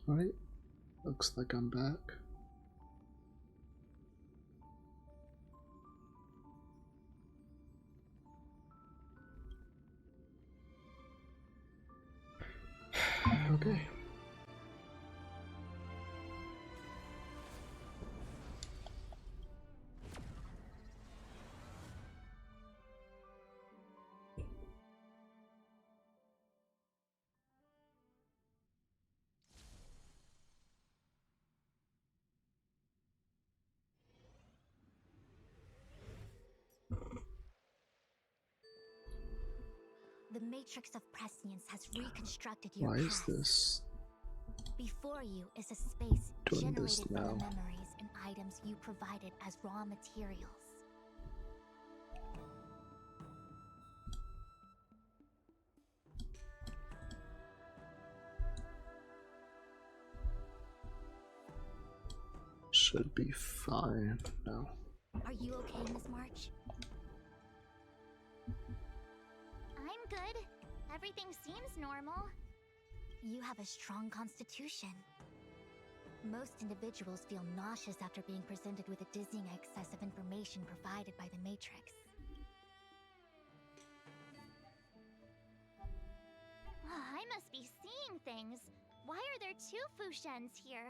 Alright, looks like I'm back. Okay. The Matrix of Prescience has reconstructed your Why past. is this Before you is a space doing this generated from the now? memories and items you provided as raw materials. Should be fine now. Are you okay, Miss March? I'm good. Everything seems normal. You have a strong constitution. Most individuals feel nauseous after being presented with a dizzying excess of information provided by the Matrix. I must be seeing things. Why are there two Fushens here?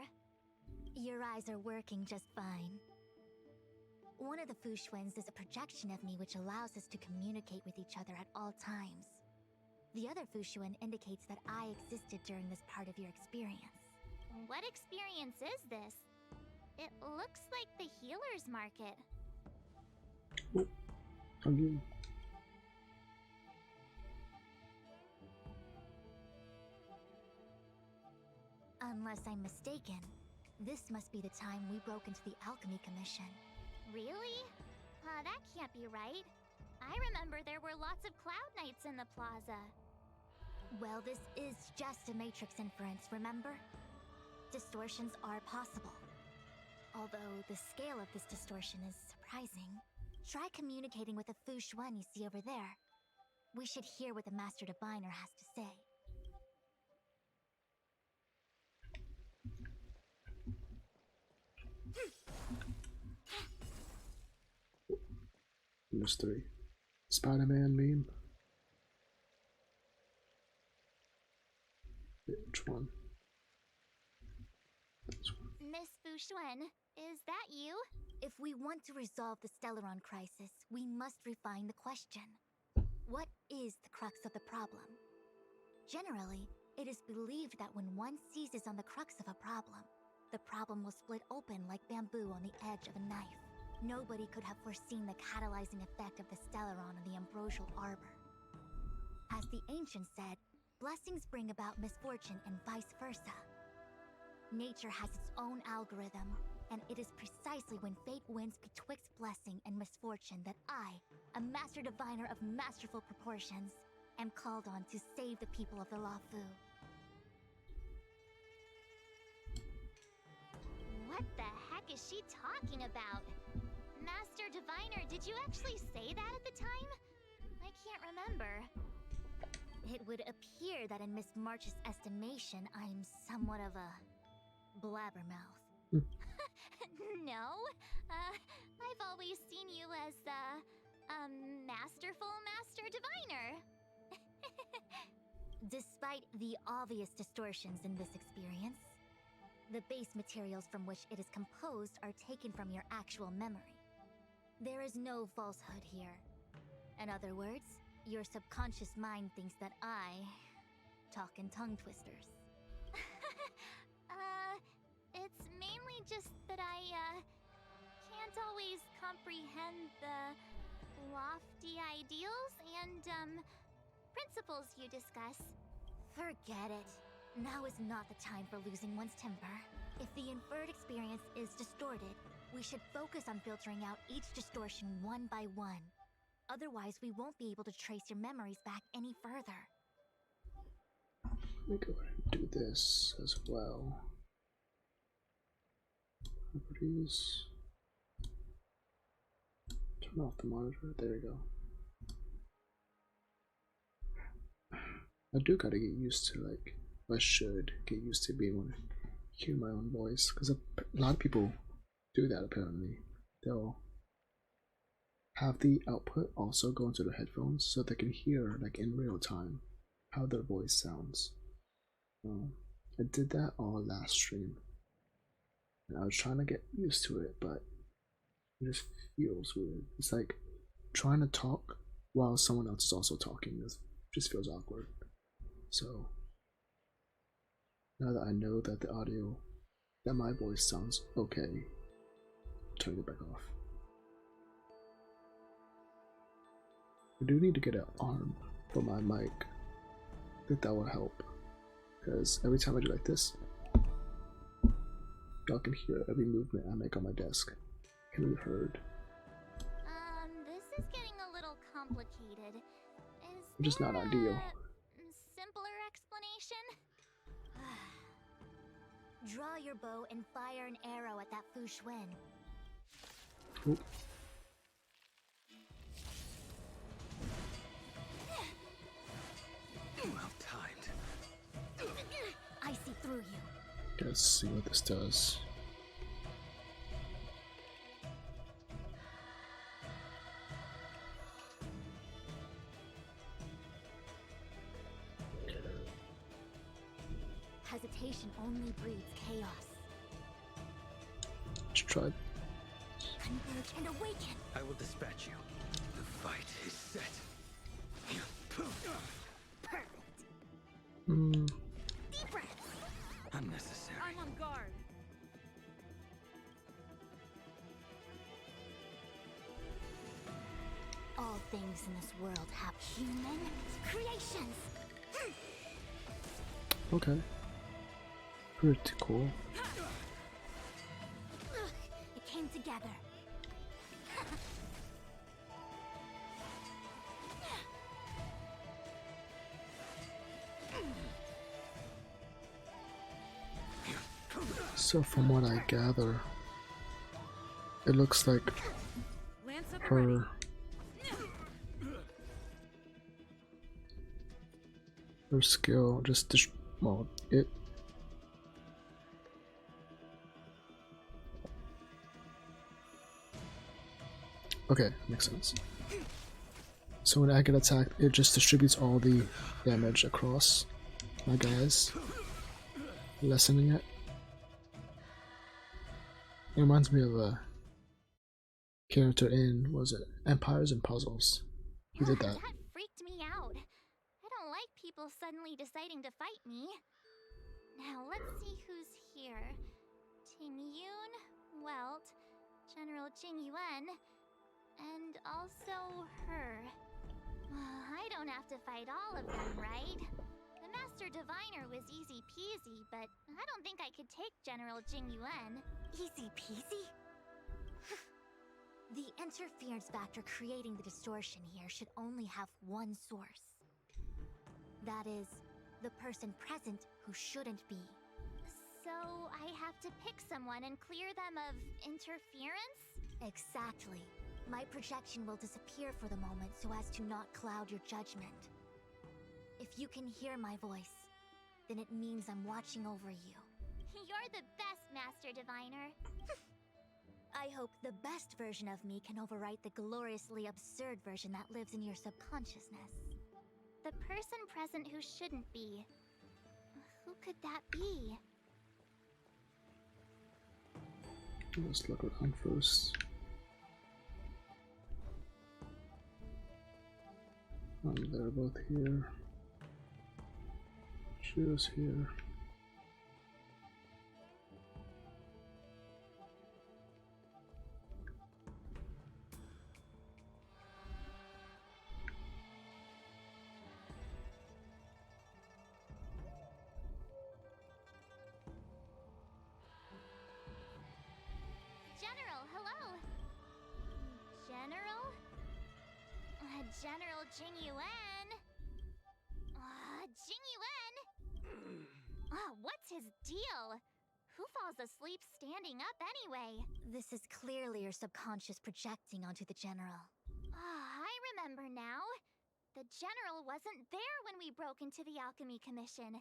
Your eyes are working just fine. One of the Fushwens is a projection of me which allows us to communicate with each other at all times. The other Fushuen indicates that I existed during this part of your experience. What experience is this? It looks like the healer's market. Oh, again. Unless I'm mistaken, this must be the time we broke into the Alchemy Commission. Really? That can't be right. I remember there were lots of Cloud Knights in the plaza. Well, this is just a Matrix inference, remember? Distortions are possible. Although the scale of this distortion is surprising. Try communicating with the Fushuen you see over there. We should hear what the Master Diviner has to say. Mystery. Spider-Man meme. Which one? This one. Miss Fushuen, is that you? If we want to resolve the Stellaron crisis, we must refine the question. What is the crux of the problem? Generally, it is believed that when one seizes on the crux of a problem, the problem will split open like bamboo on the edge of a knife. Nobody could have foreseen the catalyzing effect of the Stellaron on the ambrosial arbor. As the ancients said, blessings bring about misfortune and vice versa. Nature has its own algorithm, and it is precisely when fate wins betwixt blessing and misfortune that I, a master diviner of masterful proportions, am called on to save the people of the Lafu. What the heck is she talking about? Master Diviner, did you actually say that at the time? I can't remember. It would appear that in Miss March's estimation, I'm somewhat of a blabbermouth. No, I've always seen you as a masterful Master Diviner. Despite the obvious distortions in this experience, the base materials from which it is composed are taken from your actual memory. There is no falsehood here. In other words, your subconscious mind thinks that I talk in tongue twisters. It's mainly just that I can't always comprehend the lofty ideals and principles you discuss. Forget it. Now is not the time for losing one's temper. If the inferred experience is distorted, we should focus on filtering out each distortion one by one. Otherwise, we won't be able to trace your memories back any further. Let me go ahead and do this as well. Properties. Turn off the monitor. There we go. I do gotta get used to, like, I should get used to being hear my own voice, because a lot of people do that apparently. They'll have the output also go into the headphones so they can hear like in real time how their voice sounds. I did that all last stream, and I was trying to get used to it, but it just feels weird. It's like trying to talk while someone else is also talking. It just feels awkward. So now that I know that the audio, that my voice sounds okay, turn it back off. I do need to get an arm for my mic. I think that will help, because every time I do like this, y'all can hear every movement I make on my desk. It can be heard. This is getting a little complicated. Which is not ideal. Simpler explanation? Draw your bow and fire an arrow at that Fu Xuan. Oop. Well timed. I see through you. Let's see what this does. Hesitation only breeds chaos. Let's try. Converge and awaken. I will dispatch you. The fight is set. Perfect. Deep breath. Unnecessary. I'm on guard. All things in this world have human creations. Okay. Pretty cool. It came together. So from what I gather, it looks like her skill just well, it okay, makes sense. So when I get attacked, it just distributes all the damage across my guys, lessening it. It reminds me of a character in, was it Empires and Puzzles? He did that. That freaked me out. I don't like people suddenly deciding to fight me. Now let's see who's here. Ting Yun, Welt, General Jing Yuan, and also her. I don't have to fight all of them, right? The Master Diviner was easy peasy, but I don't think I could take General Jing Yuan. Easy peasy? The interference factor creating the distortion here should only have one source. That is, the person present who shouldn't be. So I have to pick someone and clear them of interference? Exactly. My projection will disappear for the moment so as to not cloud your judgment. If you can hear my voice, then it means I'm watching over you. You're the best, Master Diviner. I hope the best version of me can overwrite the gloriously absurd version that lives in your subconsciousness. The person present who shouldn't be. Who could that be? Let's look around first. They're both here. She was here. General, hello. General? General Jing Yuan? Jing Yuan? What's his deal? Who falls asleep standing up anyway? This is clearly your subconscious projecting onto the General. I remember now. The General wasn't there when we broke into the Alchemy Commission.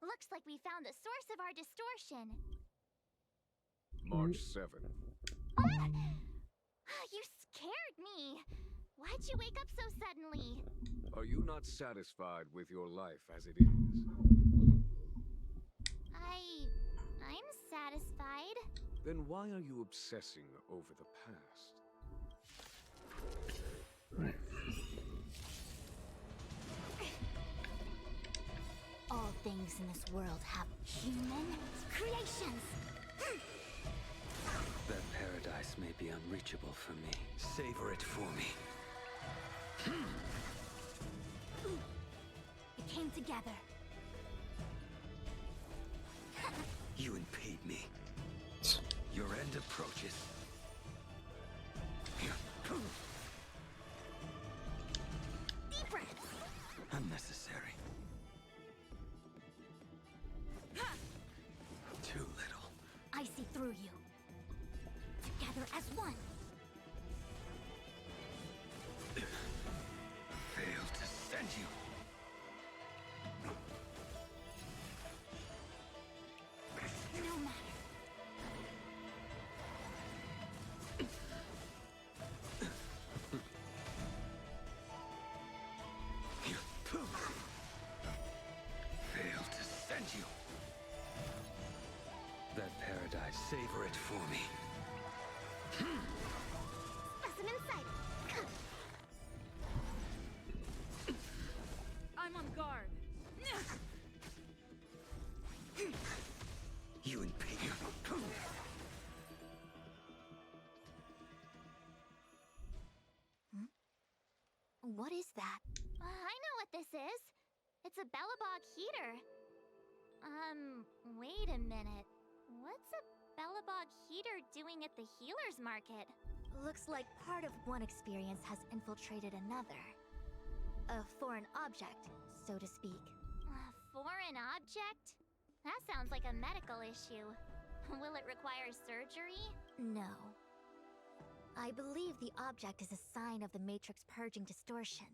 Looks like we found the source of our distortion. March 7th. Ah! You scared me. Why'd you wake up so suddenly? Are you not satisfied with your life as it is? I'm satisfied. Then why are you obsessing over the past? Right. All things in this world have human creations. That paradise may be unreachable for me. Savor it for me. It came together. You impede me. Your end approaches. Deep breaths. Unnecessary. Too little. I see through you. Together as one. Fail to send you. No matter. Fail to send you. That paradise, savor it for me. Specimen sighted. I'm on guard. You impede. What is that? I know what this is. It's a Bellabog heater. Wait a minute. What's a Bellabog heater doing at the healer's market? Looks like part of one experience has infiltrated another. A foreign object, so to speak. A foreign object? That sounds like a medical issue. Will it require surgery? No. I believe the object is a sign of the Matrix purging distortion.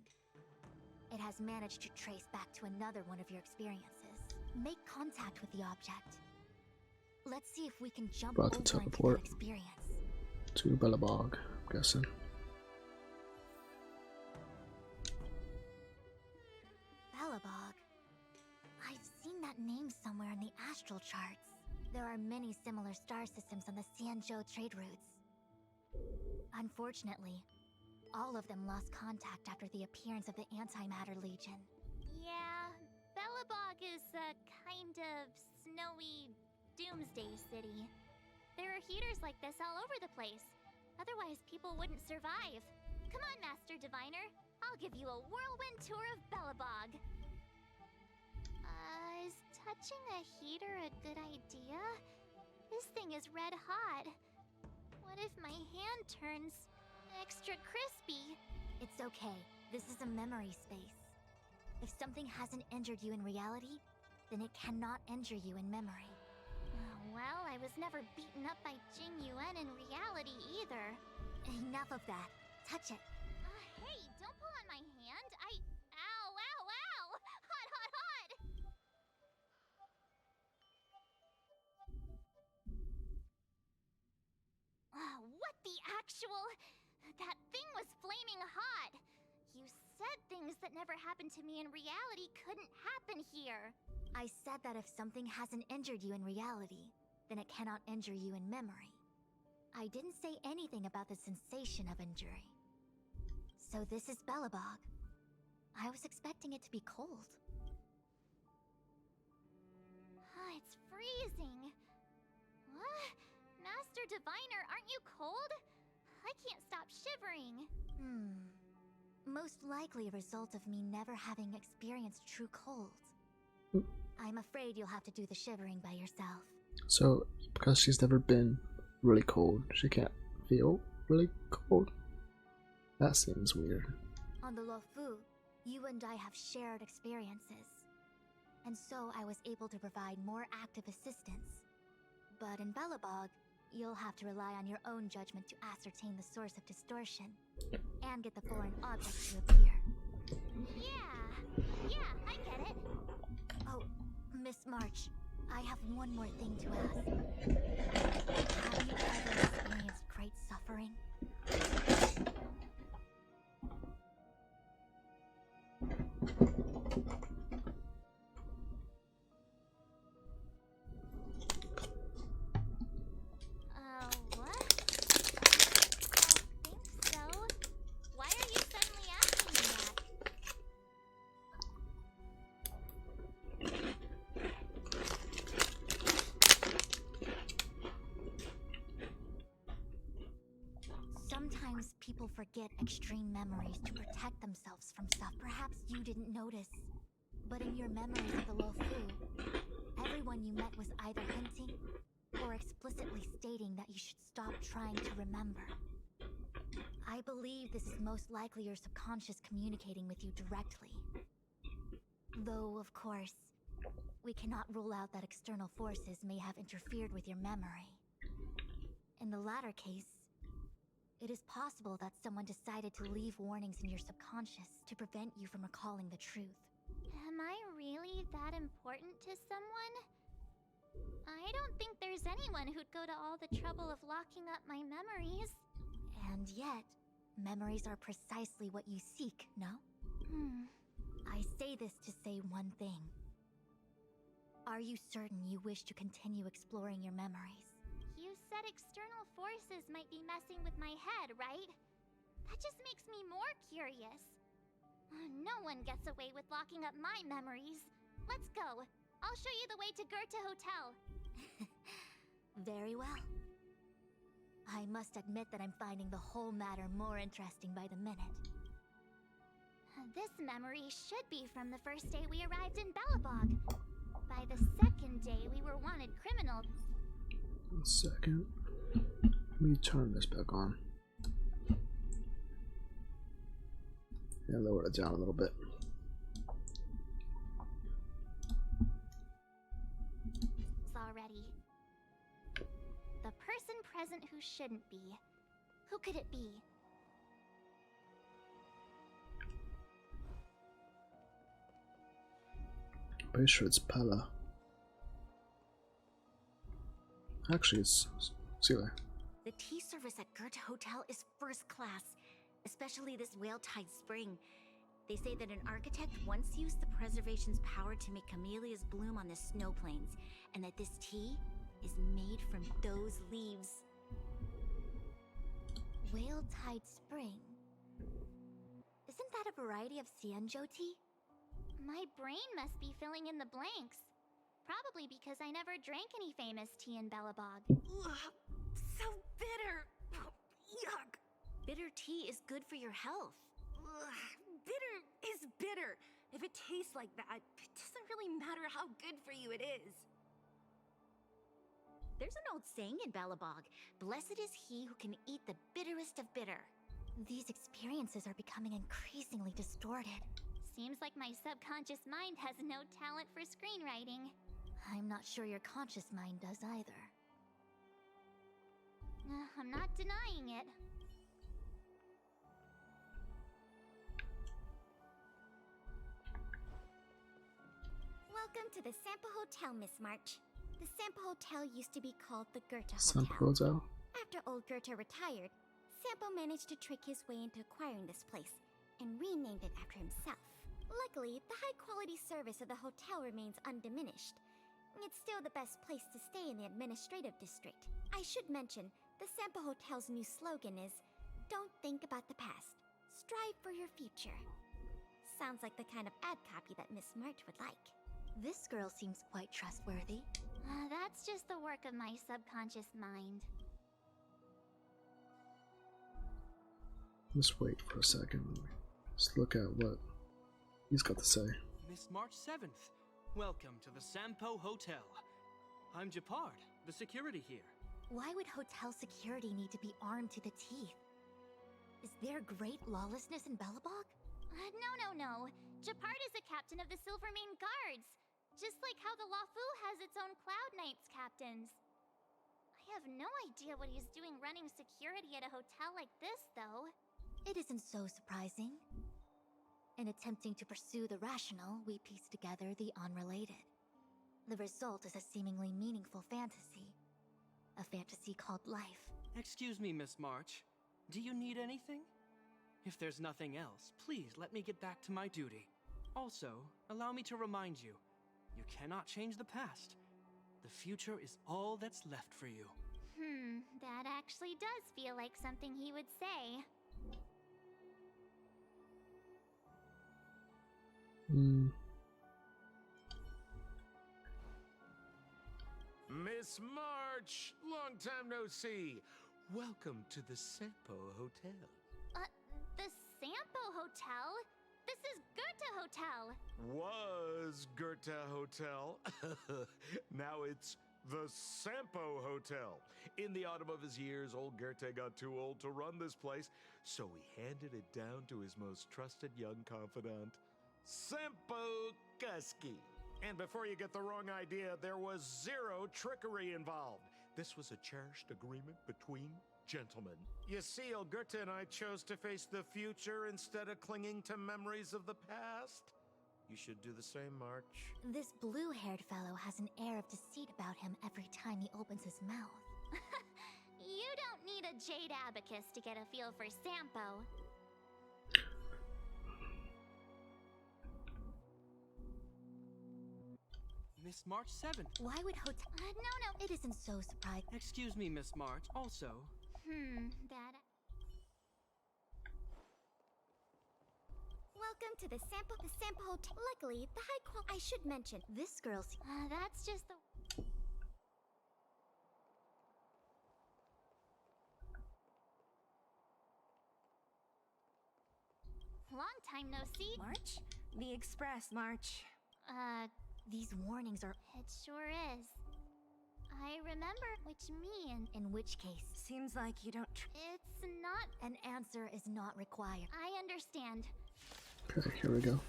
It has managed to trace back to another one of your experiences. Make contact with the object. Let's see if we can jump About to over into teleport. that experience. To Bellabog, I'm guessing. Bellabog. I've seen that name somewhere in the astral charts. There are many similar star systems on the Sanzhou trade routes. Unfortunately, all of them lost contact after the appearance of the Antimatter Legion. Yeah, Bellabog is a kind of snowy doomsday city. There are heaters like this all over the place. Otherwise, people wouldn't survive. Come on, Master Diviner. I'll give you a whirlwind tour of Bellabog. Is touching a heater a good idea? This thing is red hot. What if my hand turns extra crispy? It's okay. This is a memory space. If something hasn't injured you in reality, then it cannot injure you in memory. Well, I was never beaten up by Jing Yuan in reality either. Enough of that. Touch it. Hey, don't pull on my hand. Ow, ow, ow! Hot, hot, hot! What the actual... That thing was flaming hot! You said things that never happened to me in reality couldn't happen here. I said that if something hasn't injured you in reality, then it cannot injure you in memory. I didn't say anything about the sensation of injury. So this is Bellabog. I was expecting it to be cold. It's freezing. What? Master Diviner, aren't you cold? I can't stop shivering. Most likely a result of me never having experienced true cold. I'm afraid you'll have to do the shivering by yourself. So, because she's never been really cold, she can't feel really cold? That seems weird. On the Luofu, you and I have shared experiences. And so I was able to provide more active assistance. But in Bellabog, you'll have to rely on your own judgment to ascertain the source of distortion and get the foreign object to appear. Yeah, I get it. Oh, Miss March, I have one more thing to ask. Have you ever experienced great suffering? What? I think so. Why are you suddenly asking me that? Sometimes people forget extreme memories to protect themselves from stuff perhaps you didn't notice. But in your memories of the Lofu, everyone you met was either hinting or explicitly stating that you should stop trying to remember. I believe this is most likely your subconscious communicating with you directly. Though, of course, we cannot rule out that external forces may have interfered with your memory. In the latter case, it is possible that someone decided to leave warnings in your subconscious to prevent you from recalling the truth. Am I really that important to someone? I don't think there's anyone who'd go to all the trouble of locking up my memories. And yet, memories are precisely what you seek, no? I say this to say one thing. Are you certain you wish to continue exploring your memories? You said external forces might be messing with my head, right? That just makes me more curious. No one gets away with locking up my memories. Let's go. I'll show you the way to Goethe Hotel. Very well. I must admit that I'm finding the whole matter more interesting by the minute. This memory should be from the first day we arrived in Belobog. By the second day, we were wanted criminals. 1 second. Let me turn this back on. And lower it down a little bit. Already. The person present who shouldn't be. Who could it be? Pretty sure it's Pella. Actually, it's Celia. The tea service at Goethe Hotel is first class, especially this whale-tide spring. They say that an architect once used the preservation's power to make camellias bloom on the snow plains, and that this tea is made from those leaves. Whale-tide spring? Isn't that a variety of Xianzhou tea? My brain must be filling in the blanks. Probably because I never drank any famous tea in Belobog. Ugh, so bitter! Yuck! Bitter tea is good for your health. Ugh, bitter is bitter. If it tastes like that, it doesn't really matter how good for you it is. There's an old saying in Belobog, blessed is he who can eat the bitterest of bitter. These experiences are becoming increasingly distorted. Seems like my subconscious mind has no talent for screenwriting. I'm not sure your conscious mind does either. I'm not denying it. Welcome to the Sampo Hotel, Miss March. The Sampo Hotel used to be called the Goethe Some Hotel. Proto. After old Goethe retired, Sampo managed to trick his way into acquiring this place and renamed it after himself. Luckily, the high-quality service of the hotel remains undiminished. It's still the best place to stay in the administrative district. I should mention, the Sampo Hotel's new slogan is, "Don't think about the past. Strive for your future." Sounds like the kind of ad copy that Miss March would like. This girl seems quite trustworthy. That's just the work of my subconscious mind. Let's wait for a second. Let's look at what he's got to say. Miss March 7th, welcome to the Sampo Hotel. I'm Japard, the security here. Why would hotel security need to be armed to the teeth? Is there great lawlessness in Belobog? No. Japard is the captain of the Silvermane Guards. Just like how the Lafu has its own Cloud Knights captains. I have no idea what he's doing running security at a hotel like this, though. It isn't so surprising. In attempting to pursue the rational, we piece together the unrelated. The result is a seemingly meaningful fantasy. A fantasy called life. Excuse me, Miss March. Do you need anything? If there's nothing else, please let me get back to my duty. Also, allow me to remind you, you cannot change the past. The future is all that's left for you. That actually does feel like something he would say. Miss March, long time no see. Welcome to the Sampo Hotel. The Sampo Hotel? This is Goethe Hotel. Was Goethe Hotel. Now it's the Sampo Hotel. In the autumn of his years, old Goethe got too old to run this place, so he handed it down to his most trusted young confidant, Sampo Kuski. And before you get the wrong idea, there was zero trickery involved. This was a cherished agreement between gentlemen. You see, old Goethe and I chose to face the future instead of clinging to memories of the past. You should do the same, March. This blue-haired fellow has an air of deceit about him every time he opens his mouth. You don't need a jade abacus to get a feel for Sampo. Miss March 7th. Why would hotel... No. It isn't so surprising. Excuse me, Miss March. Also, That... Welcome to the Sampo Hotel. Luckily, the high quality. I should mention, This girl's... that's just the... Long time no see. March? The Express, March. These warnings are... It sure is. I remember which me and... In which case, Seems like you don't It's not... an answer is not required. I understand. Okay, here we go.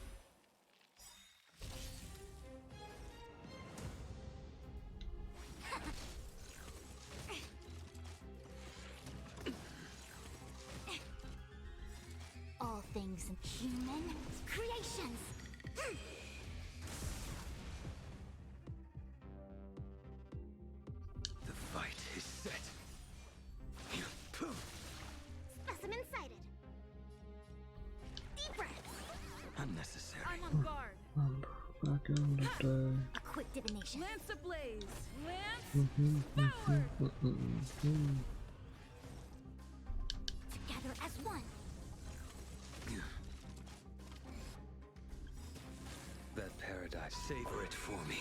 All things Human creations. The fight is set. Specimen sighted. Deep breaths. Unnecessary. I'm on guard. Back in the day. a quick divination. Lance ablaze. Lance forward. Together as one. That paradise, savor it for me.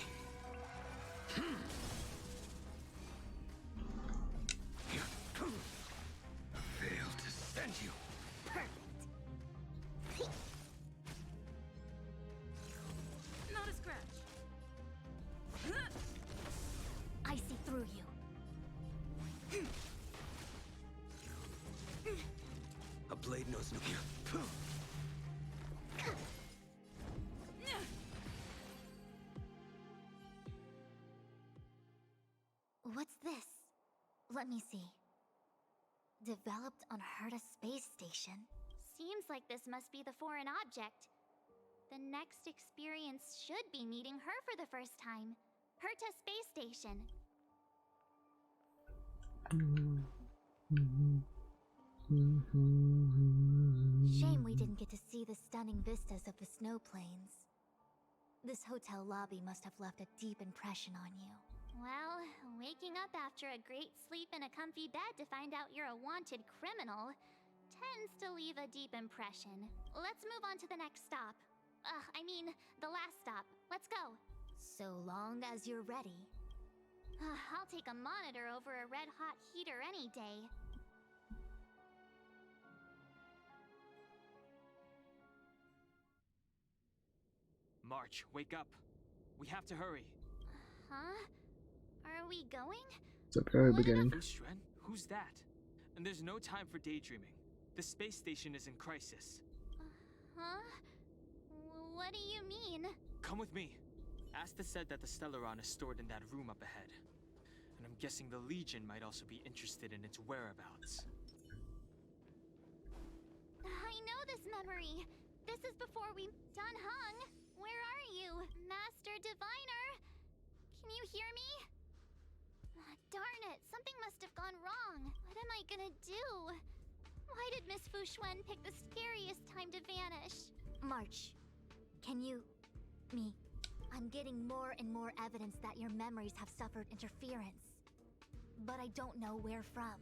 Fail to send you. Perfect. Not a scratch. I see through you. A blade knows no. What's this? Let me see. Developed on Herta space station. Seems like this must be the foreign object. The next experience should be meeting her for the first time. Herta Space Station. Shame we didn't get to see the stunning vistas of the snow plains. This hotel lobby must have left a deep impression on you. Well, waking up after a great sleep in a comfy bed to find out you're a wanted criminal tends to leave a deep impression. Let's move on to the next stop. The last stop. Let's go. So long as you're ready. I'll take a monitor over a red-hot heater any day. March, wake up. We have to hurry. Huh? Are we going? It's the very What beginning. Ustren? Who's that? And there's no time for daydreaming. The space station is in crisis. Huh? What do you mean? Come with me. Asta said that the Stellaron is stored in that room up ahead. And I'm guessing the Legion might also be interested in its whereabouts. I know this memory. This is before we done hung. Where are you, Master Diviner? Something must have gone wrong. What am I gonna do? Why did Miss Fushuen pick the scariest time to vanish? March, can you... me? I'm getting more and more evidence that your memories have suffered interference. But I don't know where from.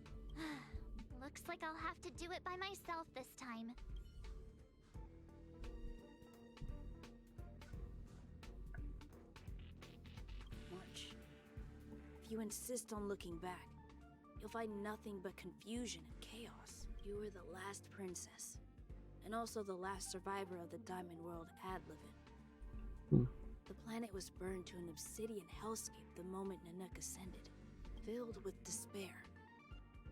Looks like I'll have to do it by myself this time. March, if you insist on looking back, you'll find nothing but confusion and chaos. You were the last princess, and also the last survivor of the Diamond World Adlevin. The planet was burned to an obsidian hellscape the moment Nanook ascended, filled with despair.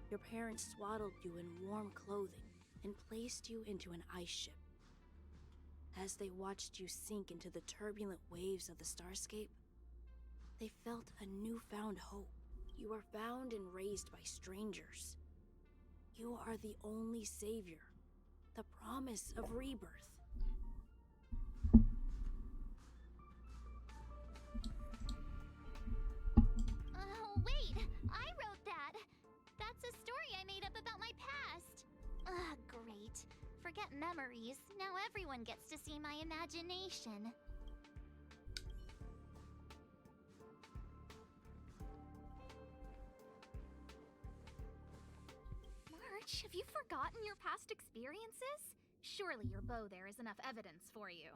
Your parents swaddled you in warm clothing and placed you into an ice ship. As they watched you sink into the turbulent waves of the starscape, they felt a newfound hope. You were found and raised by strangers. You are the only savior, the promise of rebirth. Oh, wait! I wrote that! That's a story I made up about my past! Ugh, great. Forget memories. Now everyone gets to see my imagination. March, have you forgotten your past experiences? Surely your bow there is enough evidence for you.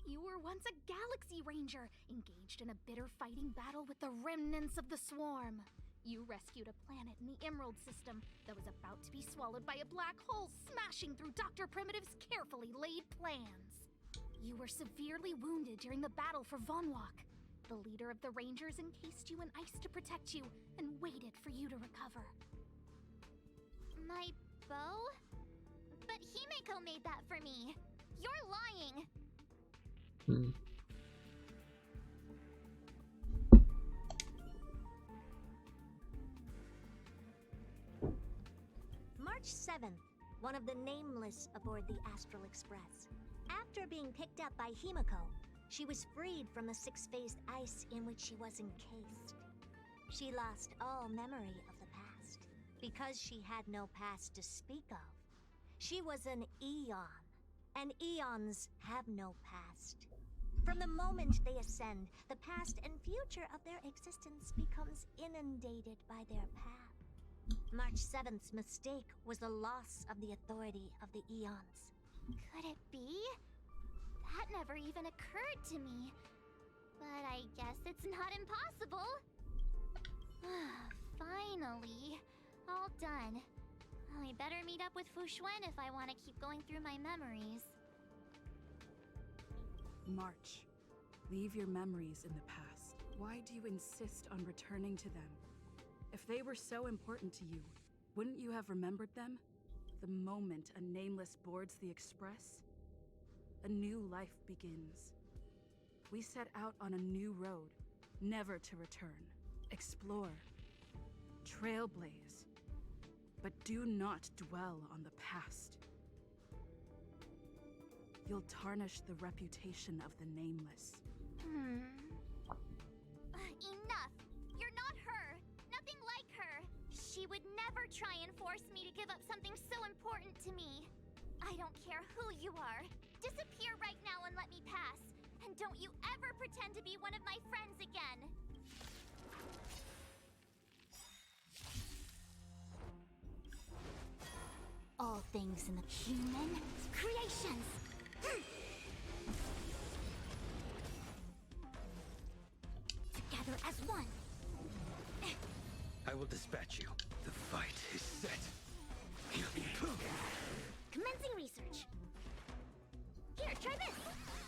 You were once a Galaxy Ranger, engaged in a bitter fighting battle with the remnants of the Swarm. You rescued a planet in the Emerald System that was about to be swallowed by a black hole, smashing through Dr. Primitive's carefully laid plans. You were severely wounded during the battle for Vonwalk. The leader of the Rangers encased you in ice to protect you and waited for you to recover. My bow? But Himeko made that for me. You're lying. March 7th, one of the nameless aboard the Astral Express. After being picked up by Himeko, she was freed from the six-phased ice in which she was encased. She lost all memory of the past, because she had no past to speak of. She was an eon, and eons have no past. From the moment they ascend, the past and future of their existence becomes inundated by their path. March 7th's mistake was the loss of the authority of the eons. Could it be? That never even occurred to me. But I guess it's not impossible. Finally. All done. I better meet up with Fushuen if I want to keep going through my memories. March, leave your memories in the past. Why do you insist on returning to them? If they were so important to you, wouldn't you have remembered them? The moment a nameless boards the Express, a new life begins. We set out on a new road, never to return. Explore, trailblaze, but do not dwell on the past. You'll tarnish the reputation of the Nameless. Enough! You're not her! Nothing like her! She would never try and force me to give up something so important to me. I don't care who you are. Disappear right now and let me pass. And don't you ever pretend to be one of my friends again. All things in the human creations! Together as one! I will dispatch you. The fight is set. Commencing research. Here, try this!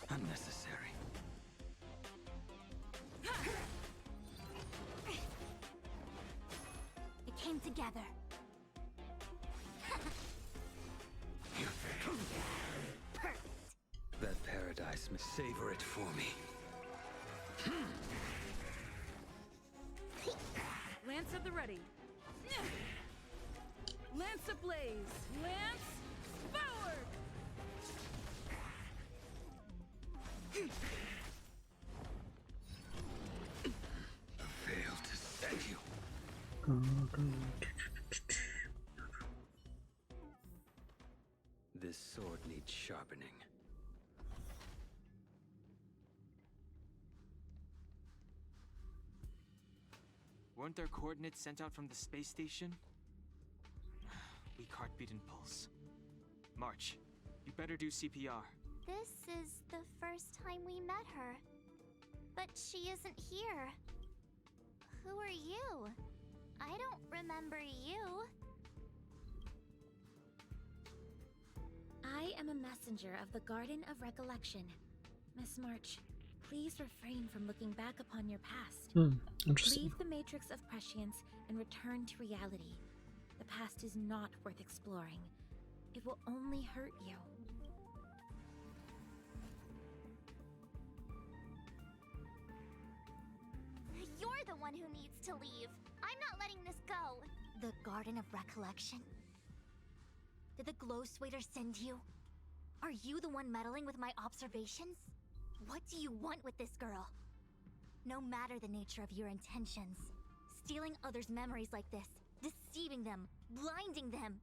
Unnecessary. It came together. Perfect. That paradise may savor it for me. Lance at the ready. Lance ablaze. Lance forward! Failed to set you. This sword needs sharpening. Weren't there coordinates sent out from the space station? Weak heartbeat and pulse. March, you better do CPR. This is the first time we met her. But she isn't here. Who are you? I don't remember you. I am a messenger of the Garden of Recollection. Miss March, please refrain from looking back upon your past. Interesting. Leave the matrix of prescience and return to reality. The past is not worth exploring. It will only hurt you. You're the one who needs to leave. I'm not letting this go. The Garden of Recollection? Did the Glow Swader send you? Are you the one meddling with my observations? What do you want with this girl? No matter the nature of your intentions, stealing others' memories like this, deceiving them, blinding them,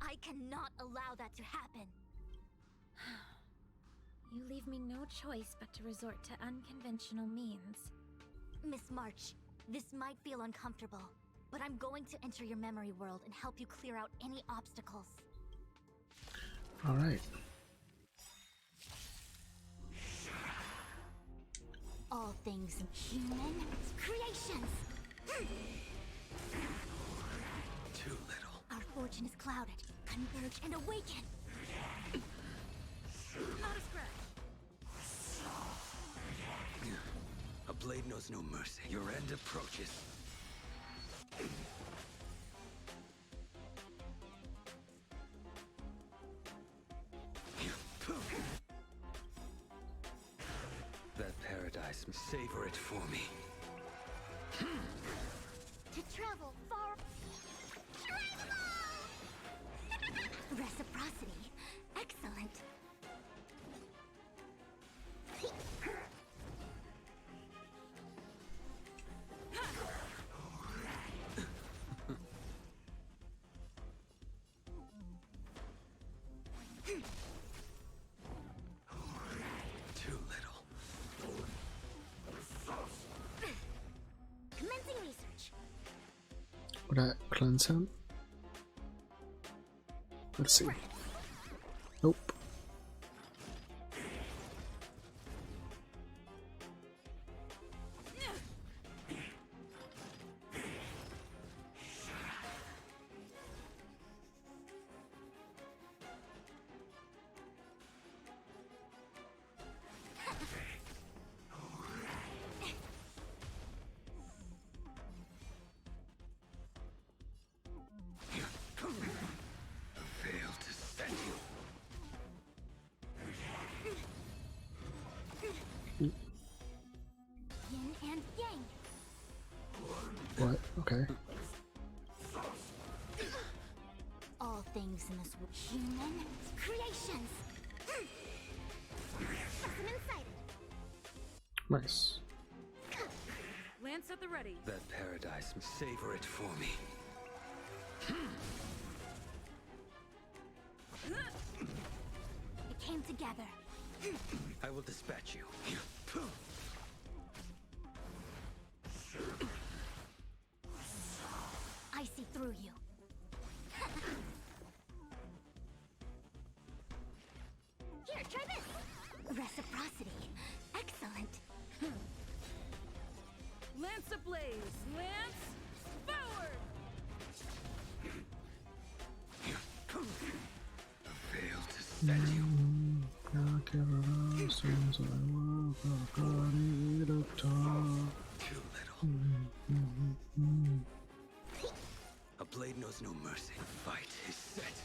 I cannot allow that to happen. You leave me no choice but to resort to unconventional means. Miss March, this might feel uncomfortable, but I'm going to enter your memory world and help you clear out any obstacles. All right. All things human creations. Too little. Our fortune is clouded. Converge and awaken. Not a scratch. A blade knows no mercy. Your end approaches. That paradise, savor it for me. To travel far. Reciprocity. Excellent. Too little. Commencing research. Would that cleanse him? Let's see. Nope. Fail to set you. Yin and yang. What? Okay. All things in this world. Human creations. Specimen sighted. Nice. Lance at the ready. That paradise, savor it for me. It came together. I will dispatch you. I see through you. Here, try this. Reciprocity. Excellent. Lance ablaze. Lance forward. Fail to set you. Too little. A blade knows no mercy. The fight is set.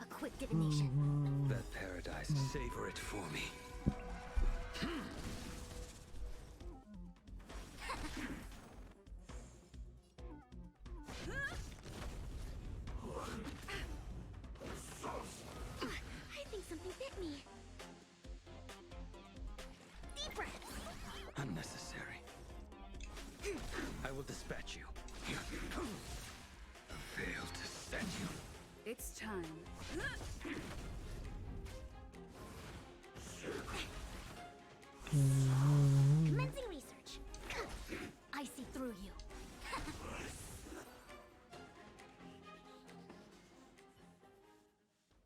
A quick divination. That paradise, savor it for me. I think something bit me. Deep breath. Unnecessary. I will dispatch you. Fail to set you. It's time. Commencing research. I see through you.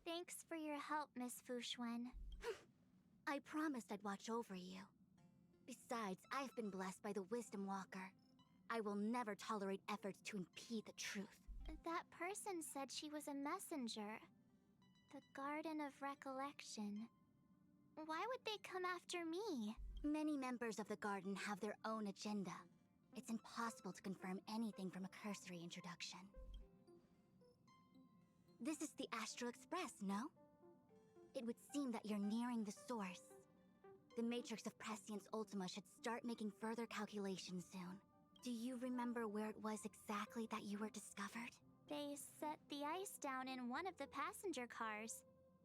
Thanks for your help, Miss Fushuen. I promised I'd watch over you. Besides, I've been blessed by the Wisdom Walker. I will never tolerate efforts to impede the truth. That person said she was a messenger. The Garden of Recollection. Why would they come after me? Many members of the Garden have their own agenda. It's impossible to confirm anything from a cursory introduction. This is the Astral Express, no? It would seem that you're nearing the source. The Matrix of Prescience Ultima should start making further calculations soon. Do you remember where it was exactly that you were discovered? They set the ice down in one of the passenger cars.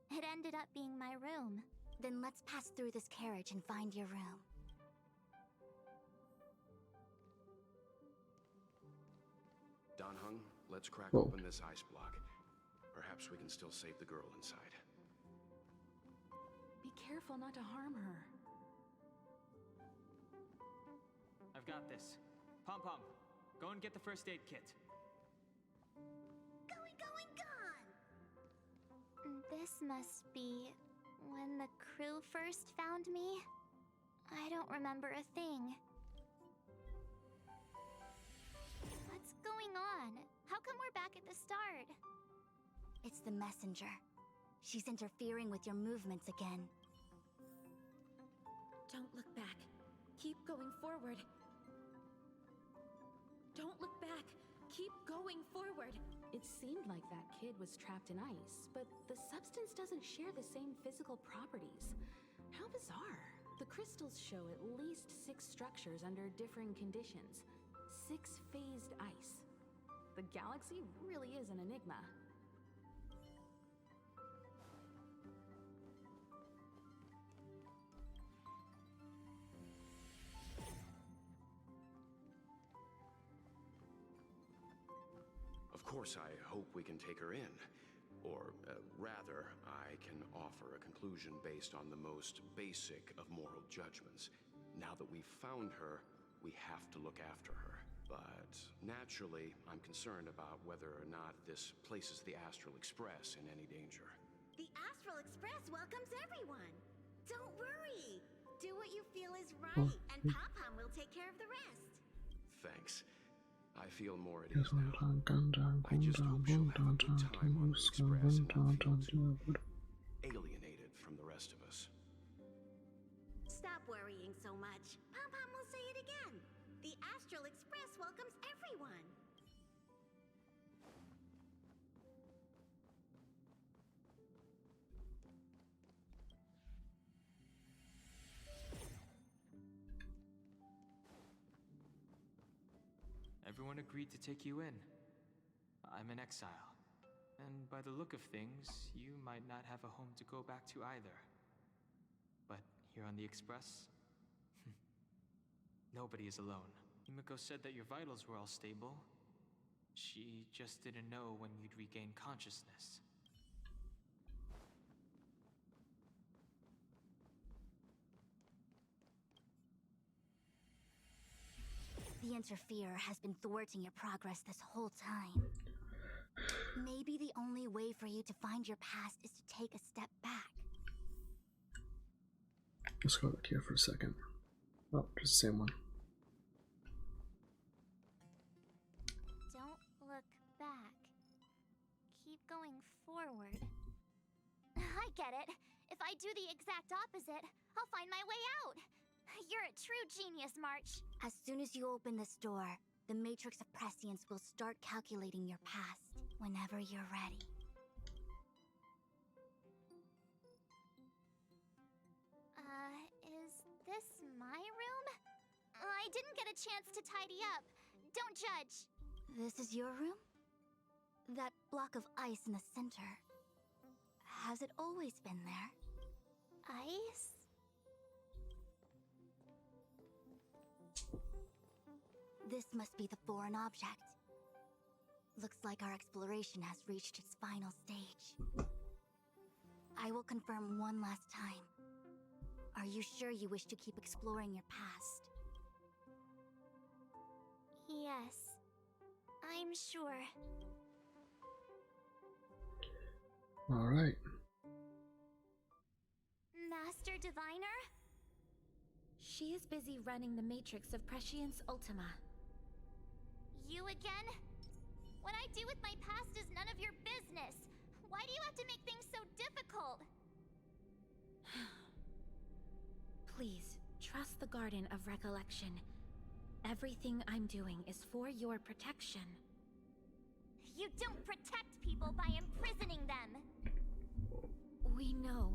It ended up being my room. Then let's pass through this carriage and find your room. Don Hung, let's crack Whoa. open this ice block. Perhaps we can still save the girl inside. Be careful not to harm her. I've got this. Pom Pom, go and get the first aid kit. Going, gone! This must be when the crew first found me. I don't remember a thing. What's going on? How come we're back at the start? It's the messenger. She's interfering with your movements again. Don't look back. Keep going forward. Don't look back. Keep going forward. It seemed like that kid was trapped in ice, but the substance doesn't share the same physical properties. How bizarre. The crystals show at least 6 structures under differing conditions. 6-phased ice. The galaxy really is an enigma. Of course, I hope we can take her in. Or, rather, I can offer a conclusion based on the most basic of moral judgments. Now that we've found her, we have to look after her. But naturally, I'm concerned about whether or not this places the Astral Express in any danger. The Astral Express welcomes everyone. Don't worry. Do what you feel is right, and Pop-Pom will take care of the rest. Thanks. I feel more at ease now. I just hope she'll have a good time on the Express and not feel too alienated from the rest of us. Stop worrying so much. Pom-Pom will say it again. The Astral Express welcomes everyone. Everyone agreed to take you in. I'm in exile. And by the look of things, you might not have a home to go back to either. But here on the Express, nobody is alone. Himiko said that your vitals were all stable. She just didn't know when you'd regain consciousness. The Interferer has been thwarting your progress this whole time. Maybe the only way for you to find your past is to take a step back. Let's go back here for a second. Oh, just the same one. Don't look back. Keep going forward. I get it. If I do the exact opposite, I'll find my way out. You're a true genius, March. As soon as you open this door, the Matrix of Prescience will start calculating your past whenever you're ready. Is this my room? I didn't get a chance to tidy up. Don't judge. This is your room? That block of ice in the center. Has it always been there? Ice? This must be the foreign object. Looks like our exploration has reached its final stage. I will confirm one last time. Are you sure you wish to keep exploring your past? Yes, I'm sure. Alright. Master Diviner? She is busy running the Matrix of Prescience Ultima. You again? What I do with my past is none of your business. Why do you have to make things so difficult? Please, trust the Garden of Recollection. Everything I'm doing is for your protection. You don't protect people by imprisoning them. We know.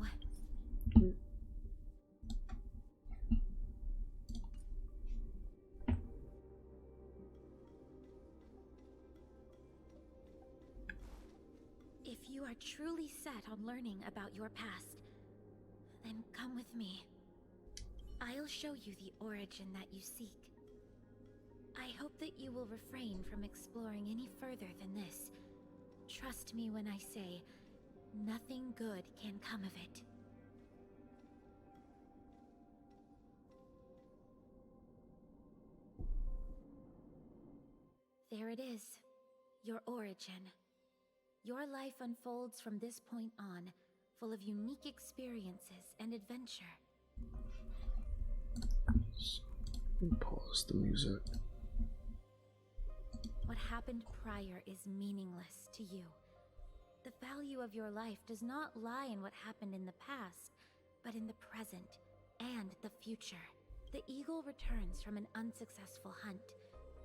If you are truly set on learning about your past, then come with me. I'll show you the origin that you seek. I hope that you will refrain from exploring any further than this. Trust me when I say, nothing good can come of it. There it is, your origin. Your life unfolds from this point on, full of unique experiences and adventure. Let me pause the music. What happened prior is meaningless to you. The value of your life does not lie in what happened in the past, but in the present and the future. The eagle returns from an unsuccessful hunt.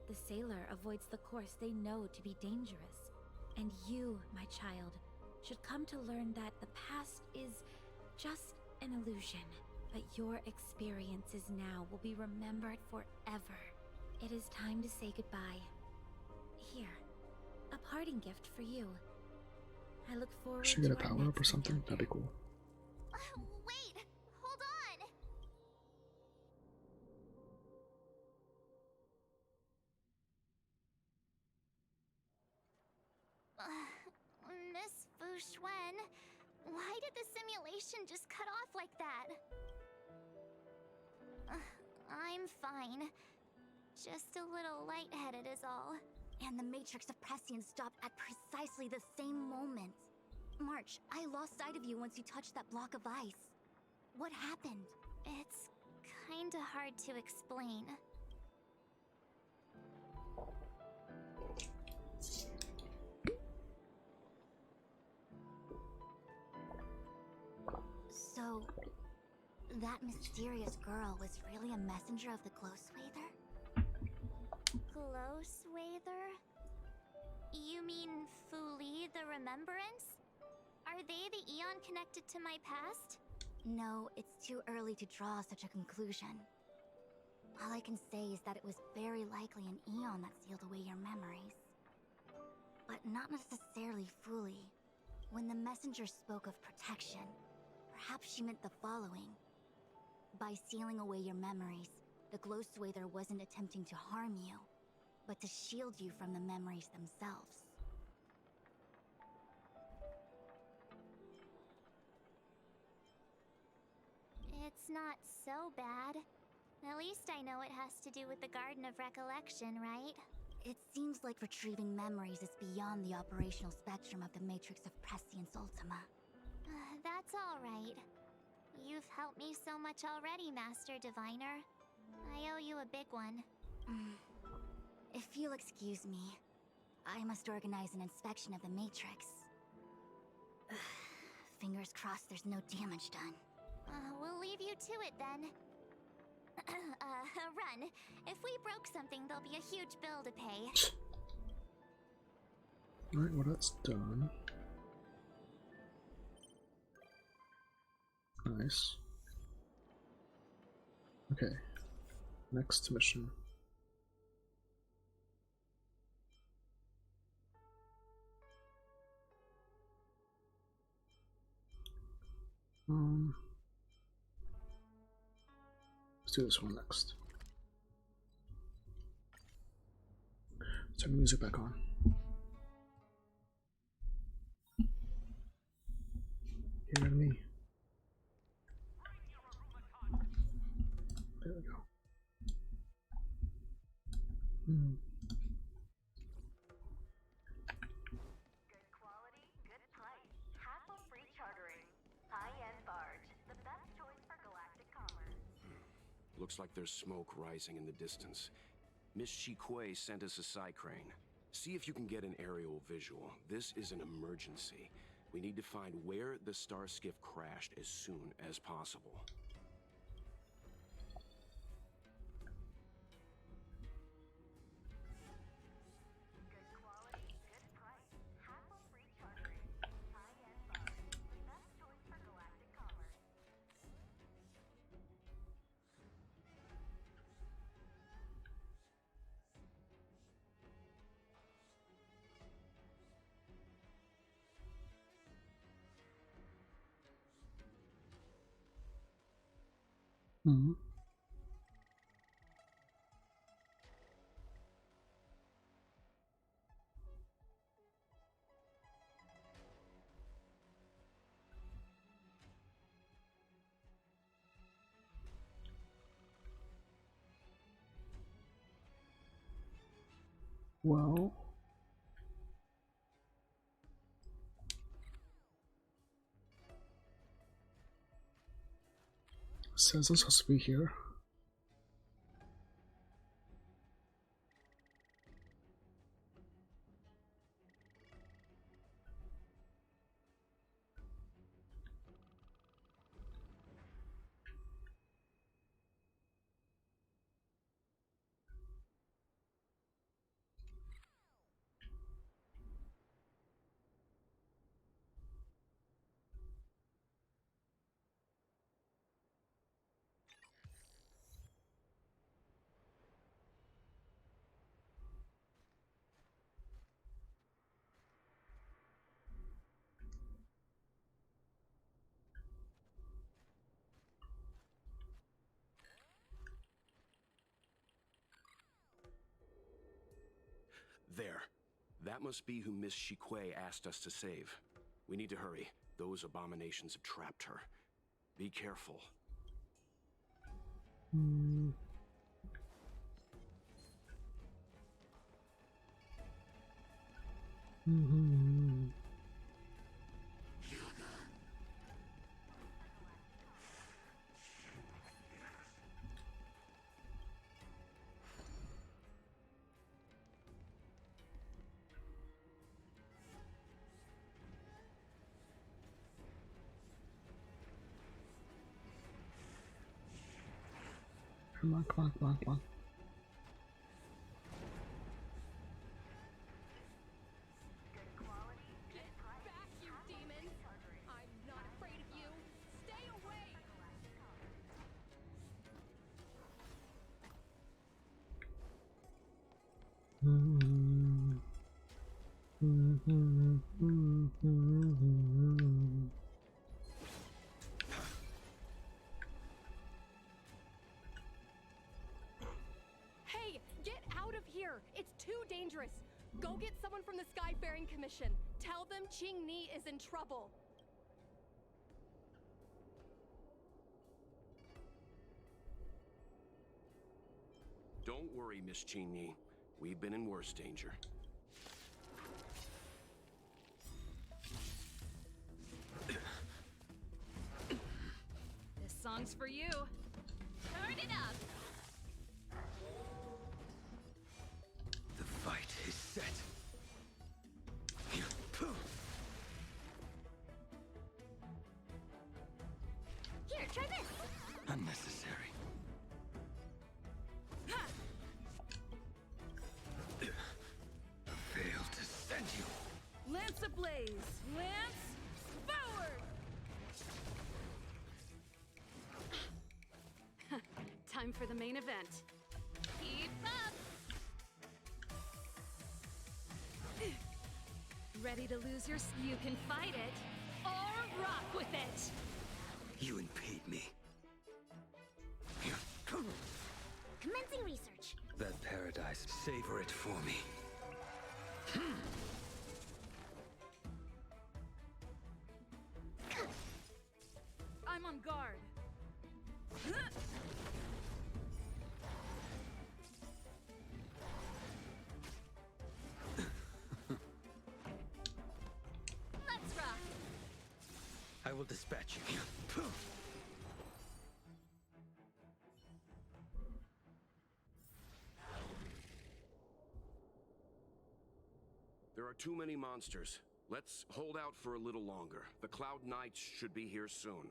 The sailor avoids the course they know to be dangerous. And you, my child, should come to learn that the past is just an illusion, but your experiences now will be remembered forever. It is time to say goodbye. Here, a parting gift for you. I look forward Should get a to our power up or next something? encounter. That'd be cool. Wait! Hold on! Miss Fu Xuan, why did the simulation just cut off like that? I'm fine. Just a little lightheaded is all. And the Matrix of Prescience stopped at precisely the same moment. March, I lost sight of you once you touched that block of ice. What happened? It's kinda hard to explain. So, that mysterious girl was really a messenger of the Glow Swather? Glow Swather? You mean Fu Li, the Remembrance? Are they the Eon connected to my past? No, it's too early to draw such a conclusion. All I can say is that it was very likely an Eon that sealed away your memories. But not necessarily fully. When the messenger spoke of protection, perhaps she meant the following. By sealing away your memories, the Glow Swather wasn't attempting to harm you, but to shield you from the memories themselves. It's not so bad. At least I know it has to do with the Garden of Recollection, right? It seems like retrieving memories is beyond the operational spectrum of the Matrix of Prescience Ultima. That's alright. You've helped me so much already, Master Diviner. I owe you a big one. If you'll excuse me, I must organize an inspection of the Matrix. Fingers crossed there's no damage done. We'll leave you to it then. Run. If we broke something, there'll be a huge bill to pay. Alright, well that's done. Nice. Okay. Next mission. Let's do this one next. Turn the music back on. Hear me. There we go. Good quality, good price. Hassle-free chartering. High-end barge. The best choice for galactic commerce. Looks like there's smoke rising in the distance. Miss Shikue sent us a side crane. See if you can get an aerial visual. This is an emergency. We need to find where the star skiff crashed as soon as possible. Good quality, good price. Hassle-free chartering. High-end barge. The best choice for galactic commerce. Mm-hmm. Well, says I'm supposed to be here. There. That must be who Miss Shikue asked us to save. We need to hurry. Those abominations have trapped her. Be careful. Come on, come on, come on, come on. Good quality, good price. Back, you demons! I'm not afraid of you! Stay away! Hey, get out of here! It's too dangerous! Go get someone from the Skyfaring Commission. Tell them Ching Ni is in trouble. Don't worry, Miss Chinni. We've been in worse danger. This song's for you. Turn it up! The fight is set. Here, try this. Unnecessary. Fail to send you. Lance ablaze! Lance forward! Time for the main event. Keep up! Ready to lose your... You can fight it, or rock with it! You impede me. Commencing research. That paradise, savor it for me. I'm on guard. Let's rock. I will dispatch you. There are too many monsters. Let's hold out for a little longer. The Cloud Knights should be here soon.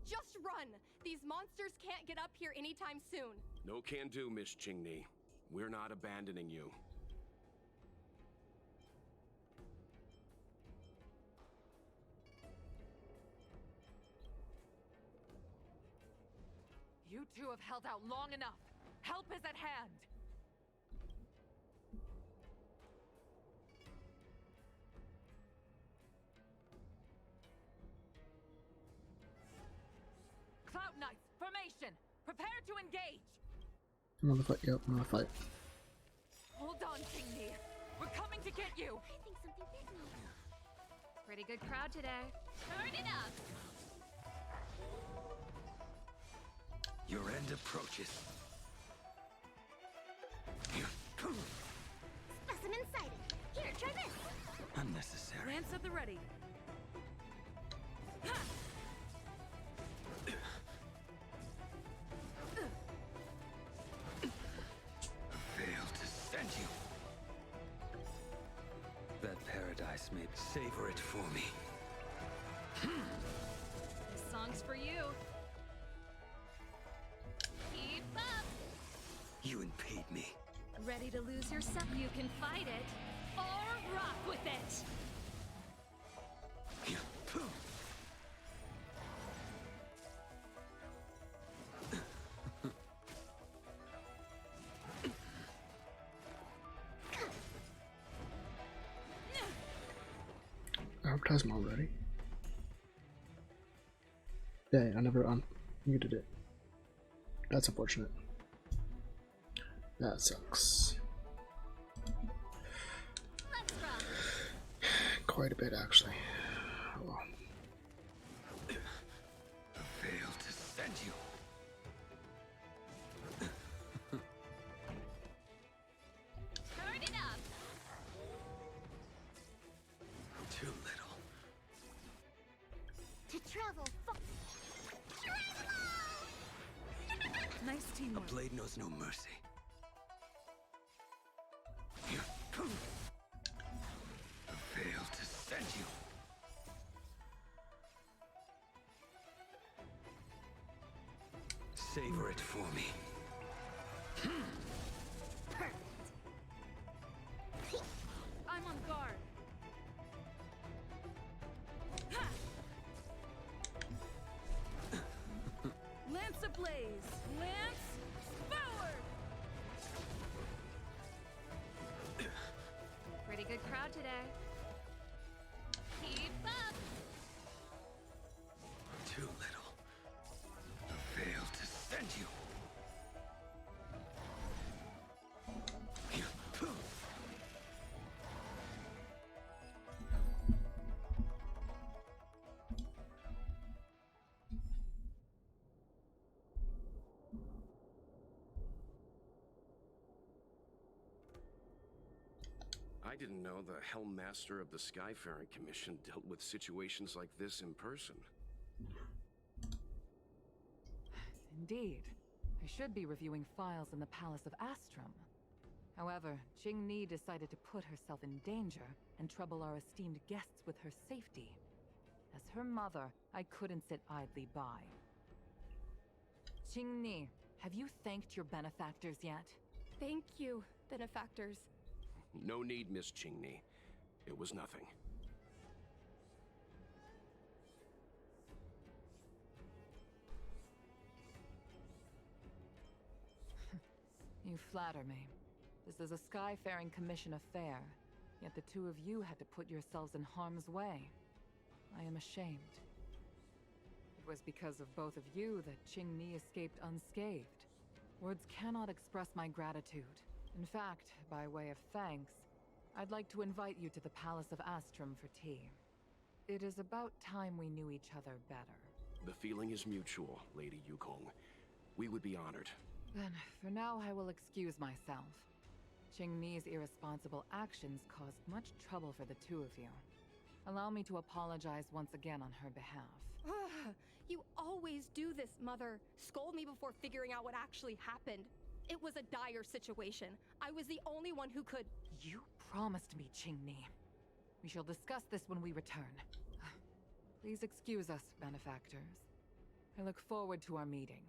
Just run! These monsters can't get up here anytime soon. No can do, Miss Chingni. We're not abandoning you. You two have held out long enough. Help is at hand. Cloud Knights, formation! Prepare to engage! I'm on the fight. Yep, I'm on the fight. Hold on, Chingni. We're coming to get you! I think something bit me. Pretty good crowd today. Turn it up. Your end approaches. Specimen sighted. Here, try this. Unnecessary. Lance at the ready. Fail to send you. That paradise may savor it for me. This song's for you. Keep up. You impede me. Ready to lose yourself? You can fight it or rock with it. Advertisement already? Yeah, I never unmuted it. That's unfortunate. That sucks. Let's rock. Quite a bit, actually. Oh, well. Fail to send you. Turn it up. Too little. To travel Nice A teamwork. blade knows no mercy. Fail to send you. Savor it for me. I'm on guard. Lance ablaze. Lance forward. Pretty good crowd today. Keep up. Too little. Fail to send you. I didn't know the Helm Master of the Skyfaring Commission dealt with situations like this in person. Indeed. I should be reviewing files in the Palace of Astrum. However, Chingni decided to put herself in danger and trouble our esteemed guests with her safety. As her mother, I couldn't sit idly by. Chingni, have you thanked your benefactors yet? Thank you, benefactors. No need, Miss Chingni. It was nothing. You flatter me. This is a Skyfaring Commission affair, yet the two of you had to put yourselves in harm's way. I am ashamed. It was because of both of you that Chingni escaped unscathed. Words cannot express my gratitude. In fact, by way of thanks, I'd like to invite you to the Palace of Astrum for tea. It is about time we knew each other better. The feeling is mutual, Lady Yukong. We would be honored. Then, for now, I will excuse myself. Qingni's irresponsible actions caused much trouble for the two of you. Allow me to apologize once again on her behalf. You always do this, Mother. Scold me before figuring out what actually happened. It was a dire situation. I was the only one who could... You promised me, Qingni. We shall discuss this when we return. Please excuse us, benefactors. I look forward to our meeting.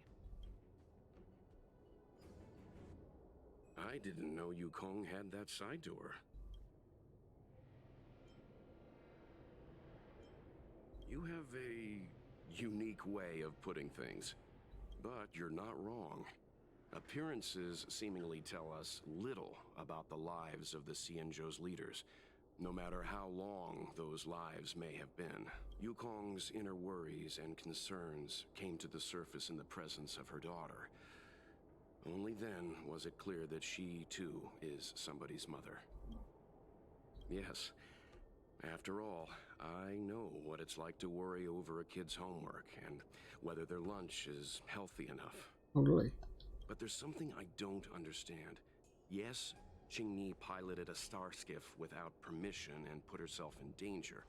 I didn't know Yukong had that side to her. You have a unique way of putting things, but you're not wrong. Appearances seemingly tell us little about the lives of the Xianzhou's leaders, no matter how long those lives may have been. Yukong's inner worries and concerns came to the surface in the presence of her daughter. Only then was it clear that she, too, is somebody's mother. Yes, after all, I know what it's like to worry over a kid's homework and whether their lunch is healthy enough. Oh, really? But there's something I don't understand. Yes, Qingni piloted a star skiff without permission and put herself in danger,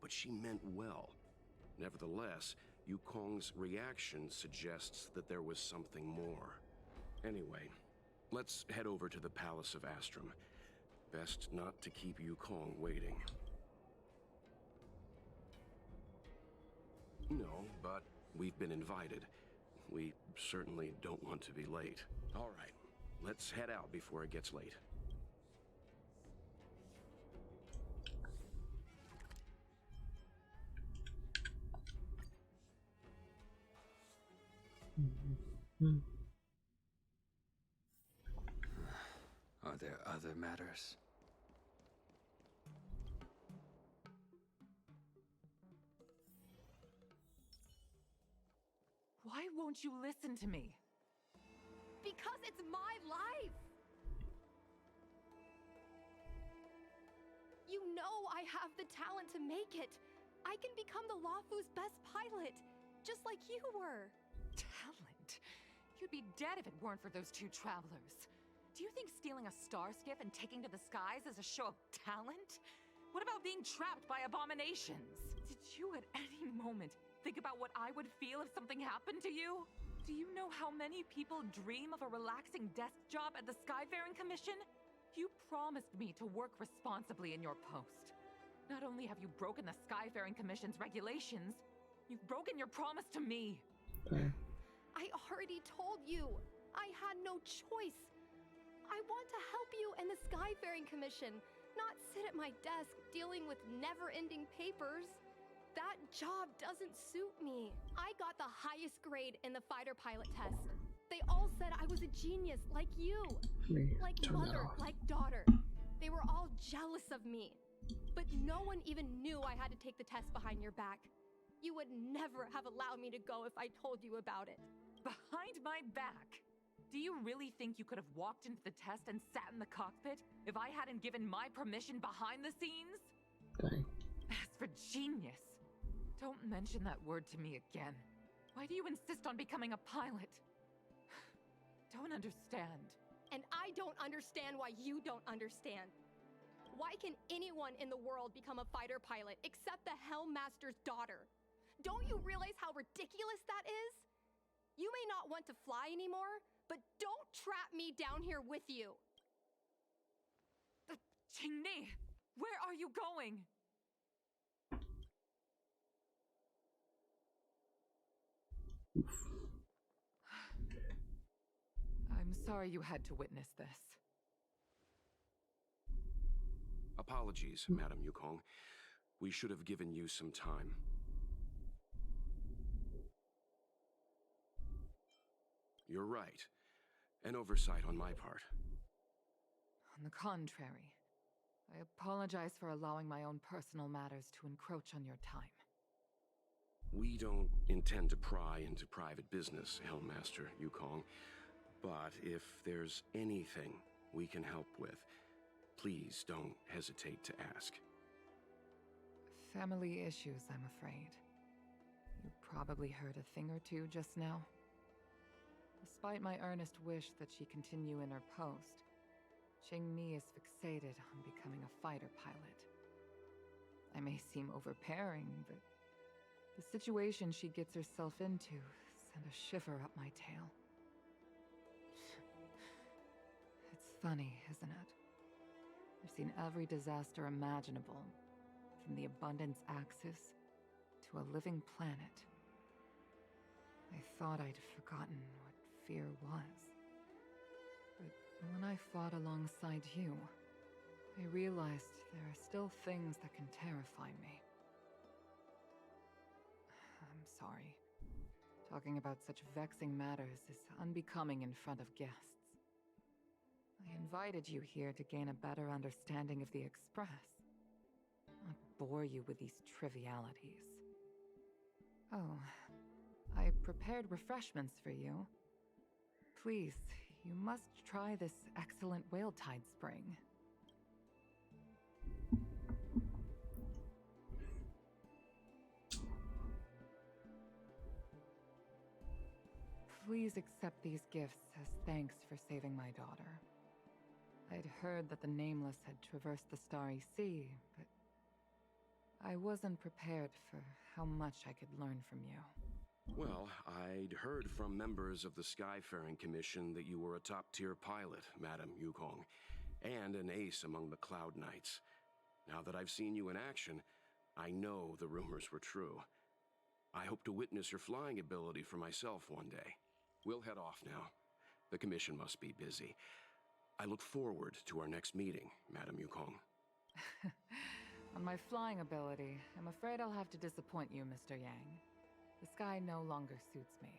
but she meant well. Nevertheless, Yukong's reaction suggests that there was something more. Anyway, let's head over to the Palace of Astrum. Best not to keep Yukong waiting. No, but we've been invited. We certainly don't want to be late. All right, let's head out before it gets late. Are there other matters? Why won't you listen to me? Because it's my life! You know I have the talent to make it. I can become the Luofu's best pilot, just like you were. Talent? You'd be dead if it weren't for those two travelers. Do you think stealing a star skiff and taking to the skies is a show of talent? What about being trapped by abominations? Did you at any moment think about what I would feel if something happened to you? Do you know how many people dream of a relaxing desk job at the Skyfaring Commission? You promised me to work responsibly in your post. Not only have you broken the Skyfaring Commission's regulations, you've broken your promise to me. Okay. I already told you. I had no choice. I want to help you and the Skyfaring Commission, not sit at my desk dealing with never-ending papers. That job doesn't suit me. I got the highest grade in the fighter pilot test. They all said I was a genius, like you. Like mother, like daughter. They were all jealous of me. But no one even knew I had to take the test behind your back. You would never have allowed me to go if I told you about it. Behind my back? Do you really think you could have walked into the test and sat in the cockpit if I hadn't given my permission behind the scenes? Okay. As for genius, don't mention that word to me again. Why do you insist on becoming a pilot? Don't understand. And I don't understand why you don't understand. Why can anyone in the world become a fighter pilot except the Helmmaster's daughter? Don't you realize how ridiculous that is? You may not want to fly anymore, but don't trap me down here with you. Qingni, where are you going? I'm sorry you had to witness this. Apologies, Madam Yukong. We should have given you some time. You're right. An oversight on my part. On the contrary, I apologize for allowing my own personal matters to encroach on your time. We don't intend to pry into private business, Helmmaster Yukong. But if there's anything we can help with, please don't hesitate to ask. Family issues, I'm afraid. You probably heard a thing or two just now. Despite my earnest wish that she continue in her post, Qingmi is fixated on becoming a fighter pilot. I may seem overbearing, but the situation she gets herself into sent a shiver up my tail. It's funny, isn't it? I've seen every disaster imaginable, from the abundance axis to a living planet. I thought I'd forgotten what fear was. But when I fought alongside you, I realized there are still things that can terrify me. I'm sorry. Talking about such vexing matters is unbecoming in front of guests. I invited you here to gain a better understanding of the Express, not bore you with these trivialities. Oh, I prepared refreshments for you. Please, you must try this excellent whale tide spring. Please accept these gifts as thanks for saving my daughter. I'd heard that the Nameless had traversed the Starry Sea, but I wasn't prepared for how much I could learn from you. Well, I'd heard from members of the Skyfaring Commission that you were a top-tier pilot, Madam Yukong, and an ace among the Cloud Knights. Now that I've seen you in action, I know the rumors were true. I hope to witness your flying ability for myself one day. We'll head off now. The Commission must be busy. I look forward to our next meeting, Madam Yukong. On my flying ability, I'm afraid I'll have to disappoint you, Mr. Yang. The sky no longer suits me.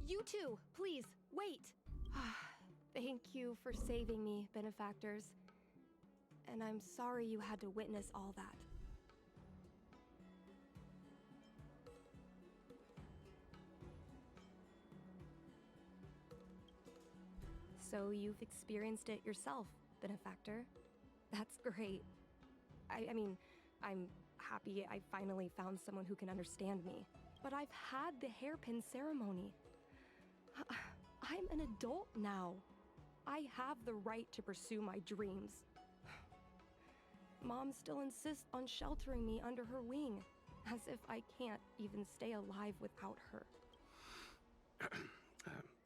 You two, please, wait! Thank you for saving me, benefactors. And I'm sorry you had to witness all that. So you've experienced it yourself, benefactor. That's great. I mean, I'm happy I finally found someone who can understand me. But I've had the hairpin ceremony. I'm an adult now. I have the right to pursue my dreams. Mom still insists on sheltering me under her wing, as if I can't even stay alive without her.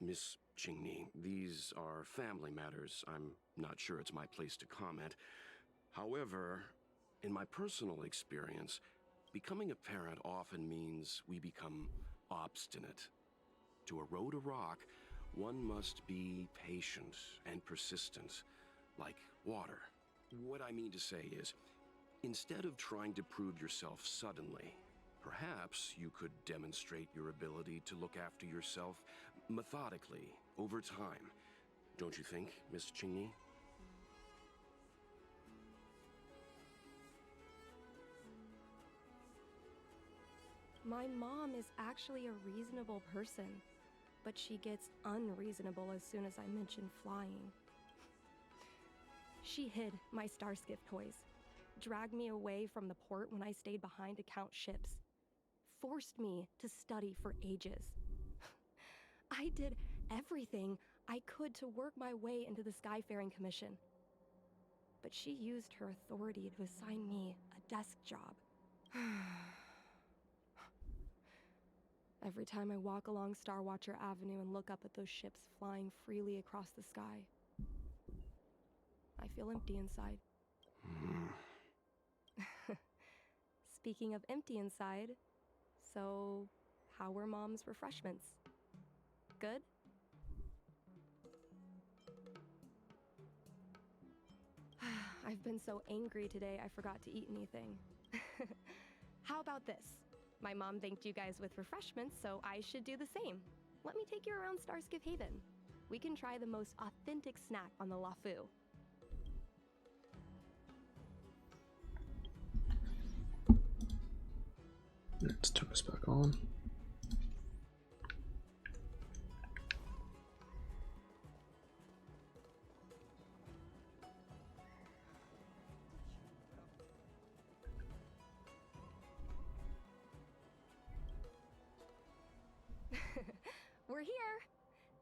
Miss Qingni, these are family matters. I'm not sure it's my place to comment. However, in my personal experience, becoming a parent often means we become obstinate. To erode a rock, one must be patient and persistent, like water. What I mean to say is, instead of trying to prove yourself suddenly, perhaps you could demonstrate your ability to look after yourself methodically, over time. Don't you think, Miss Qingni? My mom is actually a reasonable person, but she gets unreasonable as soon as I mention flying. She hid my Starskiff toys, dragged me away from the port when I stayed behind to count ships, forced me to study for ages. I did everything I could to work my way into the Skyfaring Commission. But she used her authority to assign me a desk job. Every time I walk along Star Watcher Avenue and look up at those ships flying freely across the sky, I feel empty inside. Speaking of empty inside, so how were Mom's refreshments? Good? I've been so angry today I forgot to eat anything. How about this? My mom thanked you guys with refreshments, so I should do the same. let me take you around Starskip Haven. We can try the most authentic snack on the LaFu. Let's turn this back on. We're here.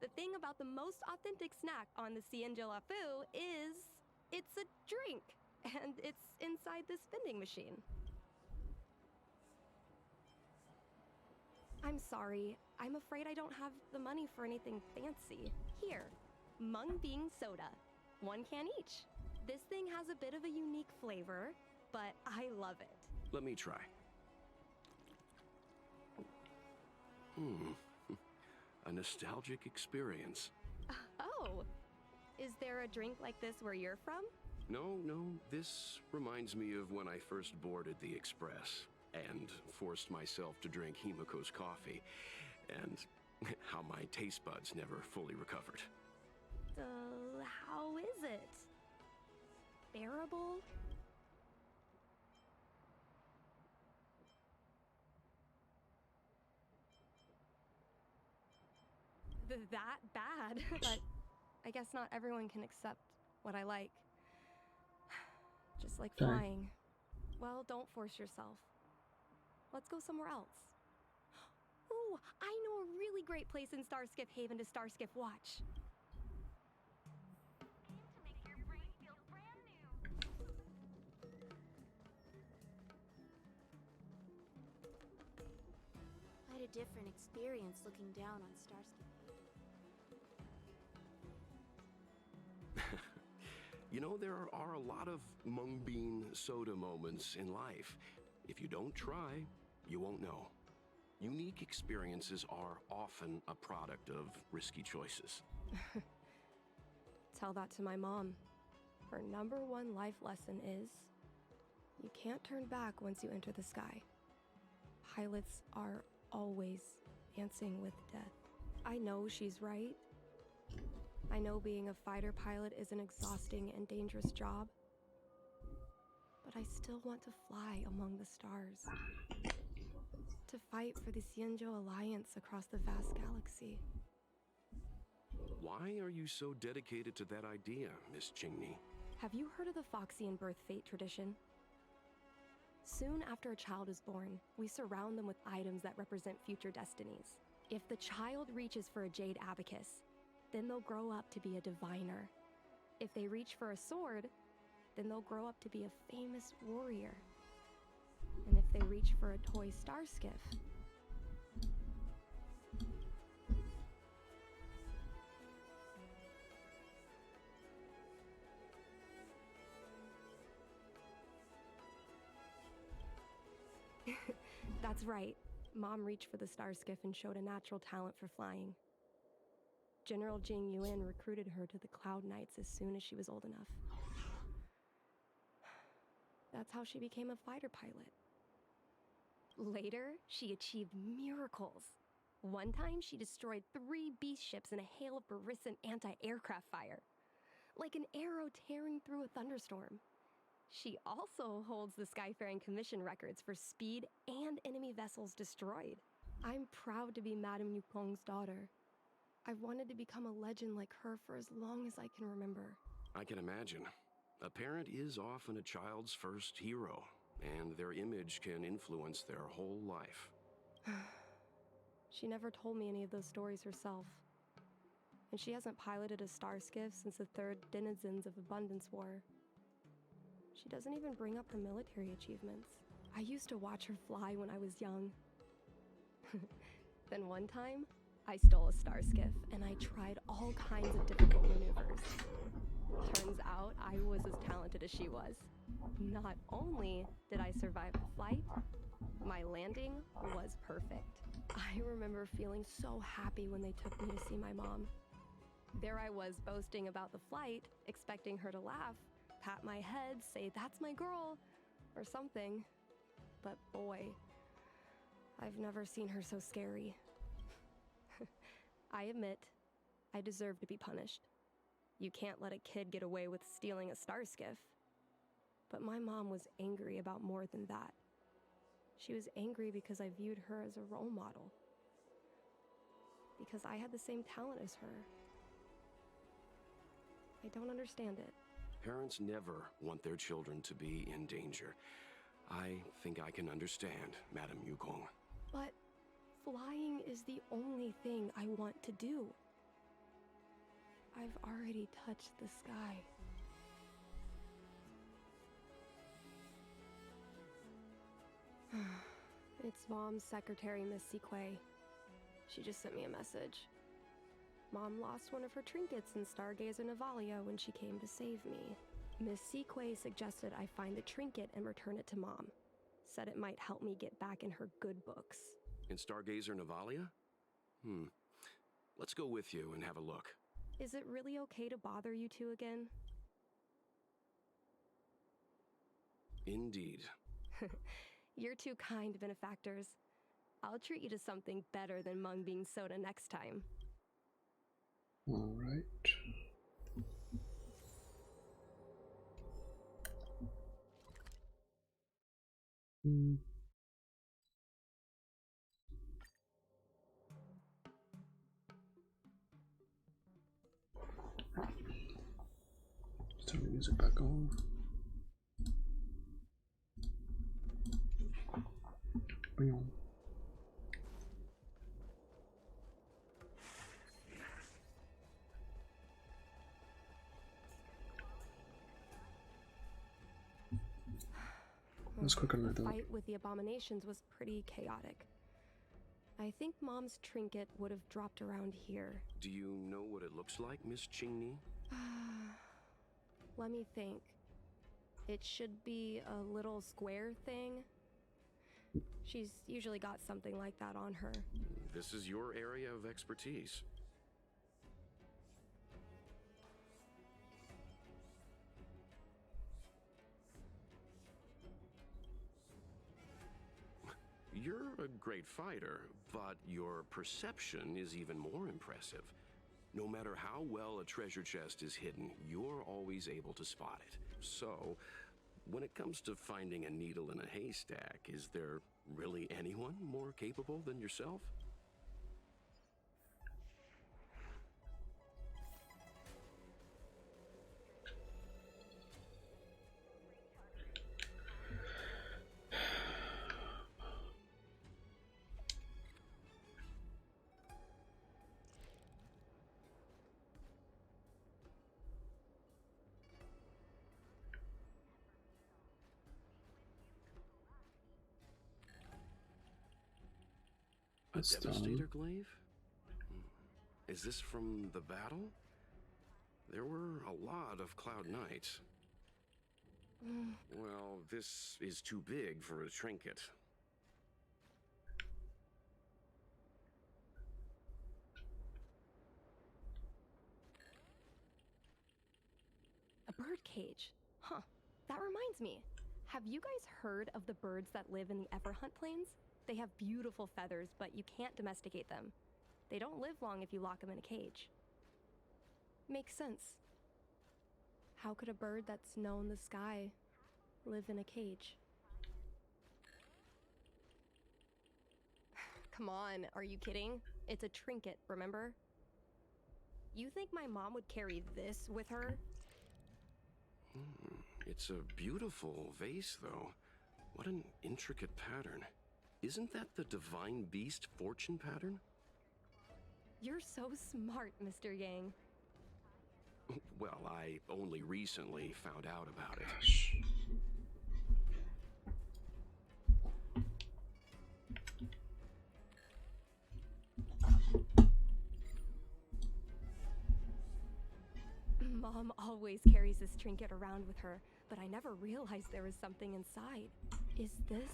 The thing about the most authentic snack on the Cienjo LaFu is it's a drink, and it's inside this vending machine. I'm sorry. I'm afraid I don't have the money for anything fancy. Here, Mung Bean Soda. 1 can each. This thing has a bit of a unique flavor, but I love it. Let me try. A nostalgic experience. Oh, is there a drink like this where you're from? No, this reminds me of when I first boarded the Express and forced myself to drink Himiko's coffee, and how my taste buds never fully recovered. How is it? Bearable? That bad, but I guess not everyone can accept what I like. Just like flying. Well, don't force yourself. Let's go somewhere else. Ooh, I know a really great place in Starskip Haven to Starskip watch. To make your brain feel brand new. Quite a different experience looking down on Starsky. You know, there are a lot of mung bean soda moments in life. If you don't try, you won't know. Unique experiences are often a product of risky choices. Tell that to my mom. Her #1 life lesson is, you can't turn back once you enter the sky. Pilots are always dancing with death. I know she's right. I know being a fighter pilot is an exhausting and dangerous job. But I still want to fly among the stars. To fight for the Cienjo Alliance across the vast galaxy. Why are you so dedicated to that idea, Miss Chingni? Have you heard of the Foxian birth fate tradition? Soon after a child is born, we surround them with items that represent future destinies. If the child reaches for a jade abacus, then they'll grow up to be a diviner. If they reach for a sword, then they'll grow up to be a famous warrior. And if they reach for a toy star skiff, that's right. Mom reached for the star skiff and showed a natural talent for flying. General Jing Yuan recruited her to the Cloud Knights as soon as she was old enough. That's how she became a fighter pilot. Later, she achieved miracles. One time, she destroyed 3 beast ships in a hail of Barissan anti-aircraft fire, like an arrow tearing through a thunderstorm. She also holds the Skyfaring Commission records for speed and enemy vessels destroyed. I'm proud to be Madame Yukong's daughter. I've wanted to become a legend like her for as long as I can remember. I can imagine. A parent is often a child's first hero, and their image can influence their whole life. She never told me any of those stories herself. And she hasn't piloted a star skiff since the 3rd Denizens of Abundance War. She doesn't even bring up her military achievements. I used to watch her fly when I was young. Then one time, I stole a star skiff and I tried all kinds of difficult maneuvers. Turns out I was as talented as she was. Not only did I survive the flight, my landing was perfect. I remember feeling so happy when they took me to see my mom. There I was boasting about the flight, expecting her to laugh, pat my head, say, "That's my girl," or something. But boy, I've never seen her so scary. I admit, I deserve to be punished. You can't let a kid get away with stealing a star skiff. But my mom was angry about more than that. She was angry because I viewed her as a role model. Because I had the same talent as her. I don't understand it. Parents never want their children to be in danger. I think I can understand, Madam Yukong. But flying is the only thing I want to do. I've already touched the sky. It's Mom's secretary, Miss Sequay. She just sent me a message. Mom lost one of her trinkets in Stargazer Navalia when she came to save me. Miss Sequay suggested I find the trinket and return it to Mom. Said it might help me get back in her good books. In Stargazer Navalia? Let's go with you and have a look. Is it really okay to bother you two again? Indeed. You're two kind benefactors. I'll treat you to something better than mung bean soda next time. All right. Turn the music back on. Bring on. Let's quick on that. The fight with the abominations was pretty chaotic. I think Mom's trinket would have dropped around here. Do you know what it looks like, Miss Qingni? Let me think. It should be a little square thing. She's usually got something like that on her. This is your area of expertise. You're a great fighter, but your perception is even more impressive. No matter how well a treasure chest is hidden, you're always able to spot it. So, when it comes to finding a needle in a haystack, is there really anyone more capable than yourself? A Devastator glaive? Is this from the battle? There were a lot of Cloud Knights. Well, this is too big for a trinket. A bird cage. Huh. That reminds me. Have you guys heard of the birds that live in the Everhunt Plains? They have beautiful feathers, but you can't domesticate them. They don't live long if you lock them in a cage. Makes sense. How could a bird that's known the sky live in a cage? Come on, are you kidding? It's a trinket, remember? You think my mom would carry this with her? It's a beautiful vase, though. What an intricate pattern. Isn't that the Divine Beast fortune pattern? You're so smart, Mr. Yang. Well, I only recently found out about it. Mom always carries this trinket around with her, but I never realized there was something inside. Is this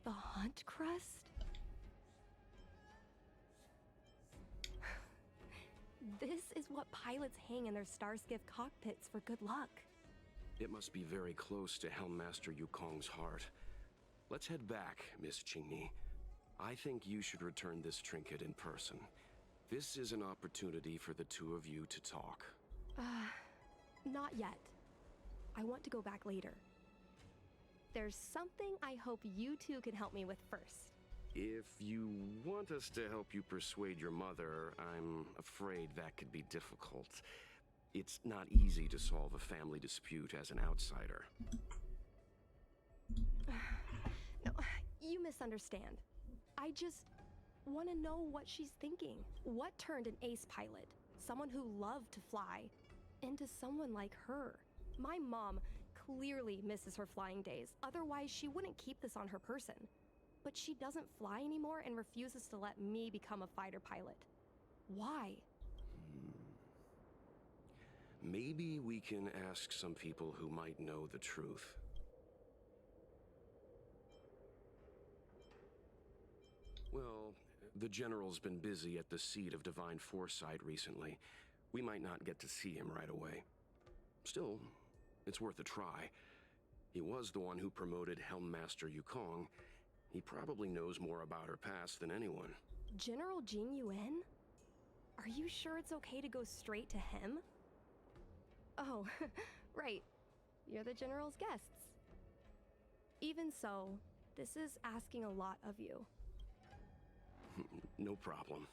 the Hunt Crust? This is what pilots hang in their Starskiff cockpits for good luck. It must be very close to Helmmaster Yukong's heart. Let's head back, Miss Qingni. I think you should return this trinket in person. This is an opportunity for the two of you to talk. Not yet. I want to go back later. There's something I hope you two can help me with first. If you want us to help you persuade your mother, I'm afraid that could be difficult. It's not easy to solve a family dispute as an outsider. No, you misunderstand. I just want to know what she's thinking. What turned an ace pilot, someone who loved to fly, into someone like her? My mom clearly misses her flying days, otherwise she wouldn't keep this on her person. But she doesn't fly anymore and refuses to let me become a fighter pilot. Why? Maybe we can ask some people who might know the truth. Well, the General's been busy at the seat of Divine Foresight recently. We might not get to see him right away. Still, it's worth a try. He was the one who promoted Helmmaster Yukong. He probably knows more about her past than anyone. General Jing Yuan? Are you sure it's okay to go straight to him? Oh, right. You're the General's guests. Even so, this is asking a lot of you. No problem.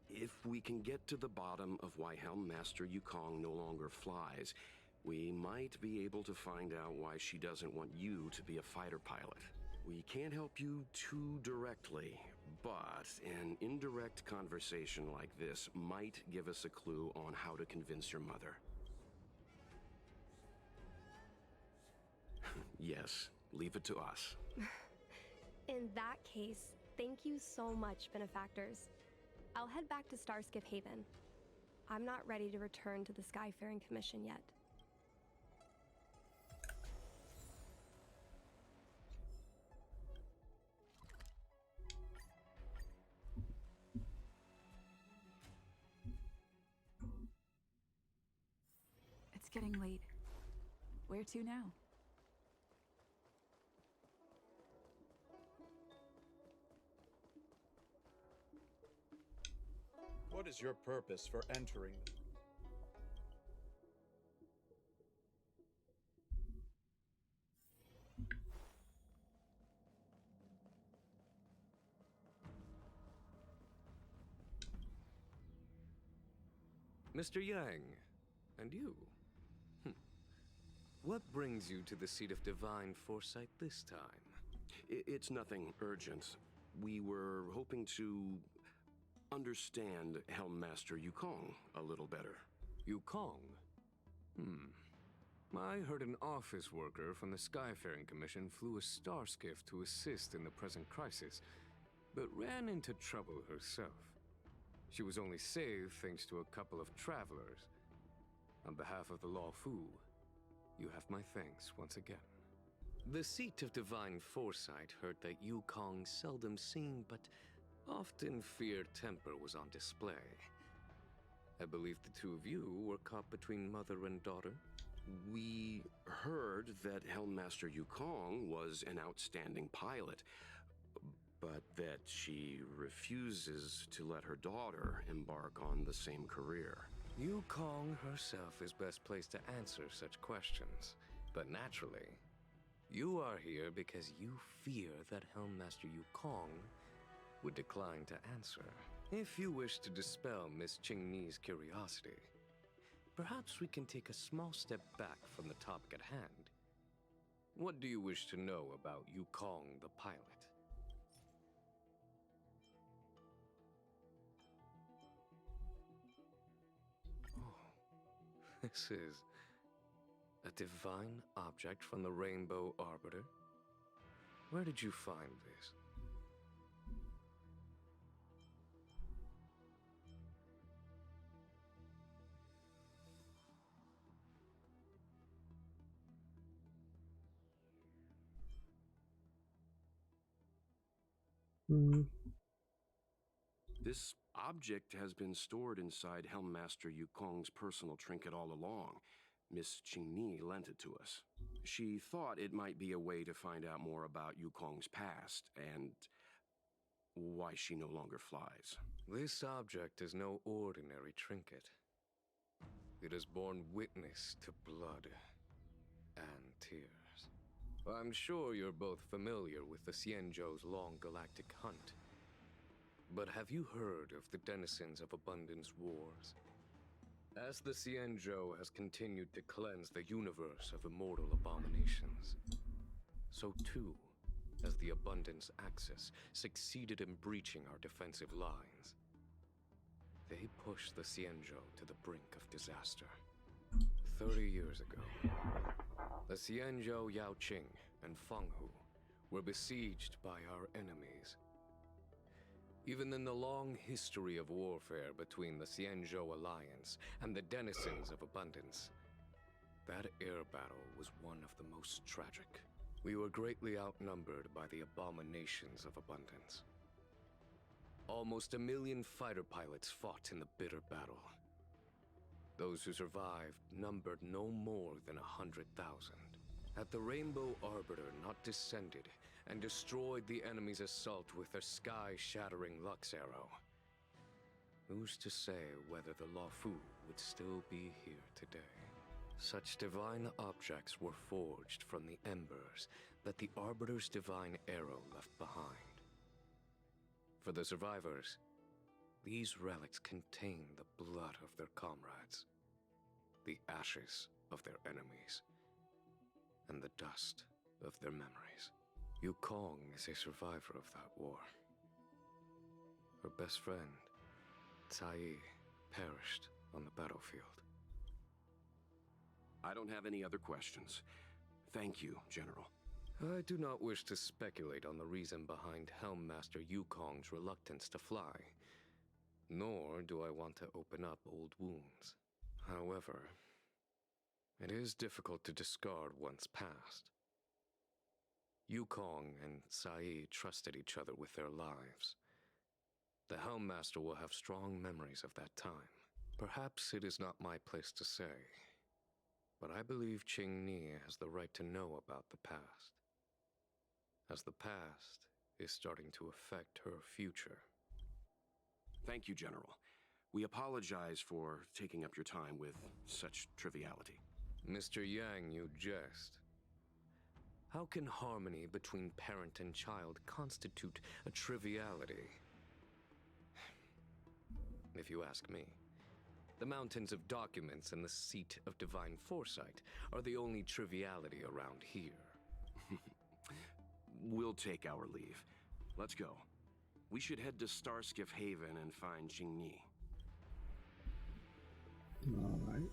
If we can get to the bottom of why Helmmaster Yukong no longer flies, we might be able to find out why she doesn't want you to be a fighter pilot. We can't help you too directly, but an indirect conversation like this might give us a clue on how to convince your mother. Yes, leave it to us. In that case, thank you so much, benefactors. I'll head back to Starskip Haven. I'm not ready to return to the Skyfaring Commission yet. It's getting late. Where to now? What is your purpose for entering? Mr. Yang, and you? What brings you to the seat of Divine Foresight this time? It's nothing urgent. We were hoping to understand Helmmaster Yukong a little better. Yukong? I heard an office worker from the Skyfaring Commission flew a star skiff to assist in the present crisis, but ran into trouble herself. She was only saved thanks to a couple of travelers. On behalf of the Law Fu, you have my thanks once again. The seat of Divine Foresight heard that Yukong seldom seen, but often feared temper was on display. I believe the two of you were caught between mother and daughter. We heard that Helmmaster Yukong was an outstanding pilot, but that she refuses to let her daughter embark on the same career. Yukong herself is best placed to answer such questions. But naturally, you are here because you fear that Helmmaster Yukong would decline to answer. If you wish to dispel Miss Qingni's curiosity, perhaps we can take a small step back from the topic at hand. What do you wish to know about Yukong the pilot? This is a divine object from the Rainbow Arbiter. Where did you find this? This object has been stored inside Helmmaster Yukong's personal trinket all along. Miss Qingni lent it to us. She thought it might be a way to find out more about Yukong's past, and why she no longer flies. This object is no ordinary trinket. It has borne witness to blood and tears. I'm sure you're both familiar with the Xianzhou's long galactic hunt. But have you heard of the denizens of Abundance Wars? As the Xianzhou has continued to cleanse the universe of immortal abominations, so too has the Abundance Axis succeeded in breaching our defensive lines. They pushed the Xianzhou to the brink of disaster. 30 years ago, the Xianzhou Yaoqing and Fenghu were besieged by our enemies. Even in the long history of warfare between the Xianzhou Alliance and the denizens of Abundance, that air battle was one of the most tragic. We were greatly outnumbered by the abominations of Abundance. Almost 1 million fighter pilots fought in the bitter battle. Those who survived numbered no more than 100,000. Had the Rainbow Arbiter not descended and destroyed the enemy's assault with their sky-shattering Lux Arrow, who's to say whether the Luofu would still be here today? Such divine objects were forged from the embers that the Arbiter's divine arrow left behind. For the survivors, these relics contain the blood of their comrades, the ashes of their enemies, and the dust of their memories. Yukong is a survivor of that war. Her best friend, Cai, perished on the battlefield. I don't have any other questions. Thank you, General. I do not wish to speculate on the reason behind Helmmaster Yukong's reluctance to fly, nor do I want to open up old wounds. However, it is difficult to discard one's past. Yukong and Cai trusted each other with their lives. The Helmmaster will have strong memories of that time. Perhaps it is not my place to say, but I believe Qingni has the right to know about the past, as the past is starting to affect her future. Thank you, General. We apologize for taking up your time with such triviality. Mr. Yang, you jest. How can harmony between parent and child constitute a triviality? If you ask me, the mountains of documents and the seat of divine foresight are the only triviality around here. We'll take our leave. Let's go. We should head to Starskiff Haven and find Qingni. Alright.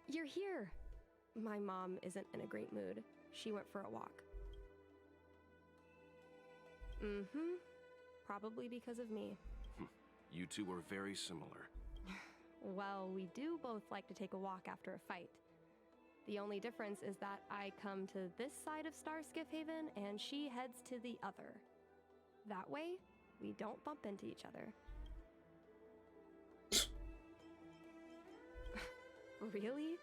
You're here! My mom isn't in a great mood. She went for a walk. Mm-hmm. Probably because of me. You two are very similar. Well, we do both like to take a walk after a fight. The only difference is that I come to this side of Starskiff Haven and she heads to the other. That way, we don't bump into each other. Really?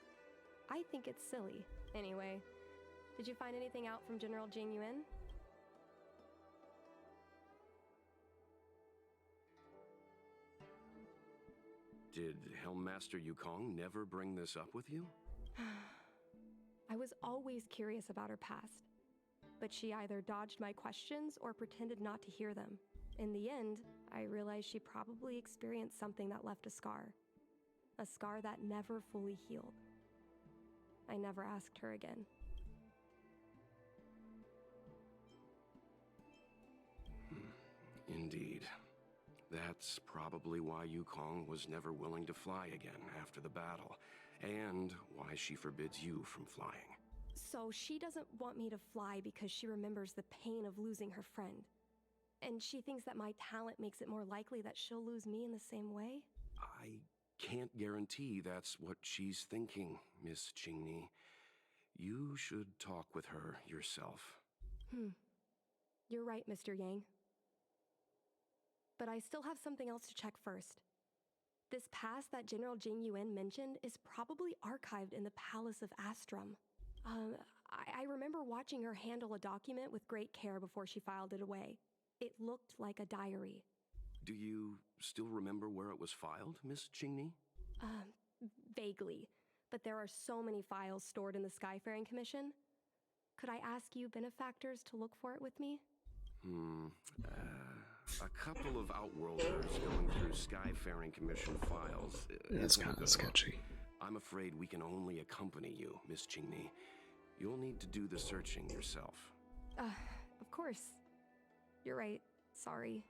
I think it's silly. Anyway, did you find anything out from General Jing Yuan? Did Helmmaster Yukong never bring this up with you? I was always curious about her past, but she either dodged my questions or pretended not to hear them. In the end, I realized she probably experienced something that left a scar that never fully healed. I never asked her again. indeed. That's probably why Yukong was never willing to fly again after the battle, and why she forbids you from flying. So she doesn't want me to fly because she remembers the pain of losing her friend. And she thinks that my talent makes it more likely that she'll lose me in the same way? I can't guarantee that's what she's thinking, Miss Qingni. You should talk with her yourself. You're right, Mr. Yang. But I still have something else to check first. This pass that General Jing Yuan mentioned is probably archived in the Palace of Astrum. I remember watching her handle a document with great care before she filed it away. It looked like a diary. Do you still remember where it was filed, Miss Qingni? Vaguely. But there are so many files stored in the Skyfaring Commission. Could I ask you benefactors to look for it with me? A couple of Outworlders going through Skyfaring Commission files. That's kind of sketchy. I'm afraid we can only accompany you, Miss Qingni. You'll need to do the searching yourself. Of course. You're right. Sorry.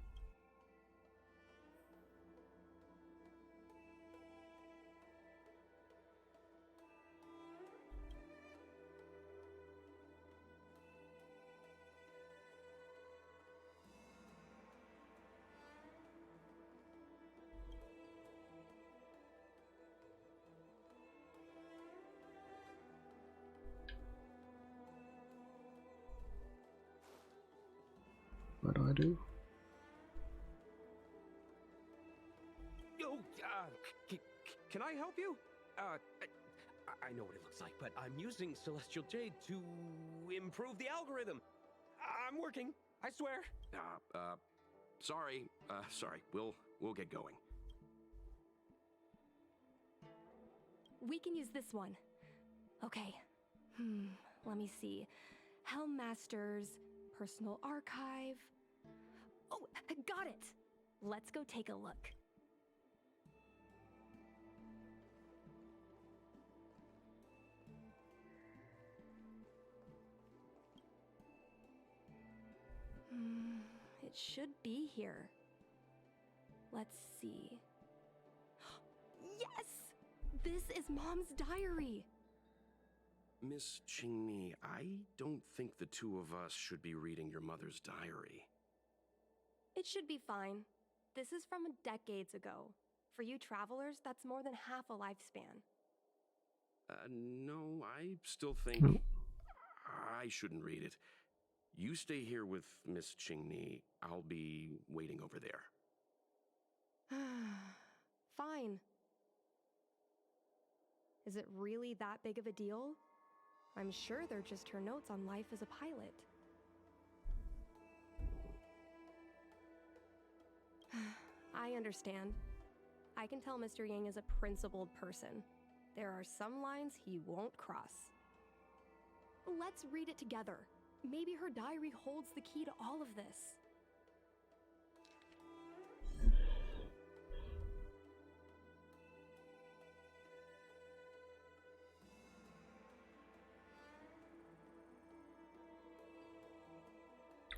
What do I do? Oh, can I help you? I know what it looks like, but I'm using Celestial Jade to improve the algorithm. I'm working, I swear. Sorry. We'll get going. We can use this one. Okay. Let me see. Helm Master's personal archive. Oh, got it! Let's go take a look. It should be here. Let's see. Yes! This is Mom's diary! Miss Qingni, I don't think the two of us should be reading your mother's diary. It should be fine. This is from decades ago. For you travelers, that's more than half a lifespan. No, I still think I shouldn't read it. You stay here with Miss Qingni. I'll be waiting over there. Fine. Is it really that big of a deal? I'm sure they're just her notes on life as a pilot. I understand. I can tell Mr. Yang is a principled person. There are some lines he won't cross. Let's read it together. Maybe her diary holds the key to all of this.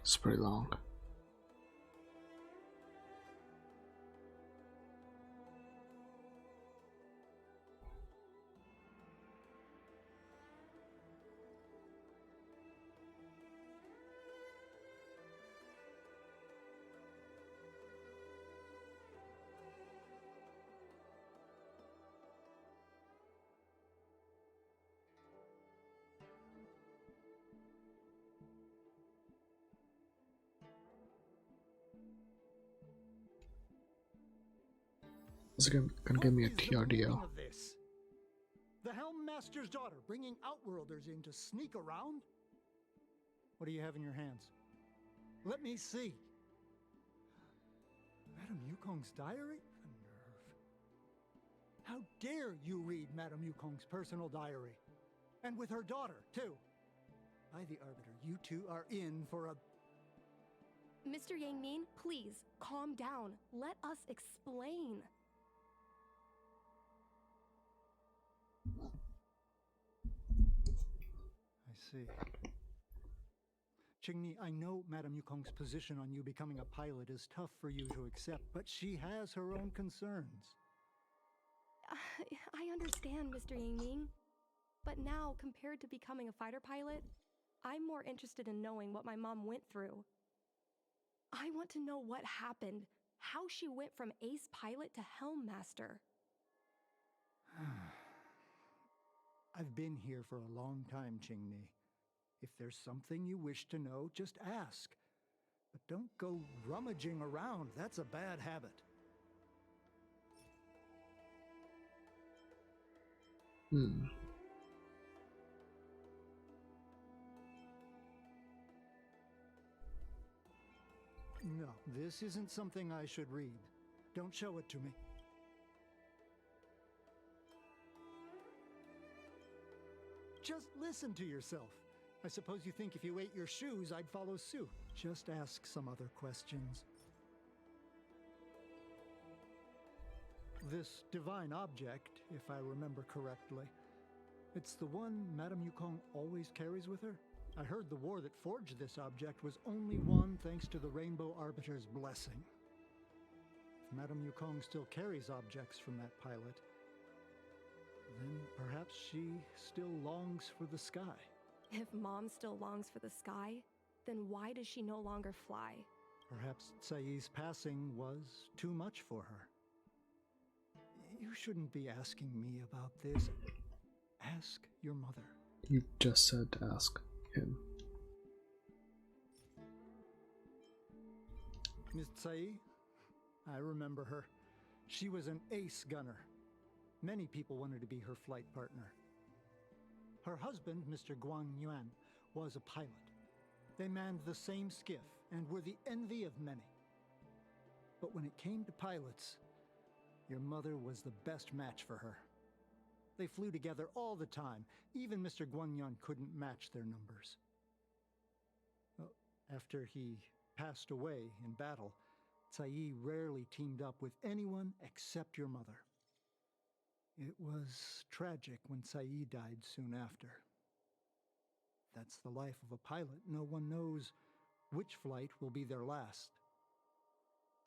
It's pretty long. Is it gonna give me a TRDO? Of this? The Helm Master's daughter bringing Outworlders in to sneak around? What do you have in your hands? Let me see. Madame Yukong's diary? A nerve. How dare you read Madame Yukong's personal diary? And with her daughter, too. By the Arbiter, you two are in for a... Mr. Yang Min, please, calm down. Let us explain. I see. Qingni, I know Madame Yukong's position on you becoming a pilot is tough for you to accept, but she has her own concerns. I understand, Mr. Yingming. But now, compared to becoming a fighter pilot, I'm more interested in knowing what my mom went through. I want to know what happened, how she went from ace pilot to helm master. I've been here for a long time, Qingni. If there's something you wish to know, just ask. But don't go rummaging around. That's a bad habit. No, this isn't something I should read. Don't show it to me. Just listen to yourself. I suppose you think if you ate your shoes, I'd follow suit. Just ask some other questions. This divine object, if I remember correctly, it's the one Madame Yukong always carries with her? I heard the war that forged this object was only won thanks to the Rainbow Arbiter's blessing. If Madame Yukong still carries objects from that pilot, then perhaps she still longs for the sky. If Mom still longs for the sky, then why does she no longer fly? Perhaps Tsai's passing was too much for her. You shouldn't be asking me about this. Ask your mother. You just said to ask him. Miss Tsai? I remember her. She was an ace gunner. Many people wanted to be her flight partner. Her husband, Mr. Guang Yuan, was a pilot. They manned the same skiff and were the envy of many. But when it came to pilots, your mother was the best match for her. They flew together all the time. Even Mr. Guanyan couldn't match their numbers. Well, after he passed away in battle, Tsai rarely teamed up with anyone except your mother. It was tragic when Tsai died soon after. That's the life of a pilot. No one knows which flight will be their last.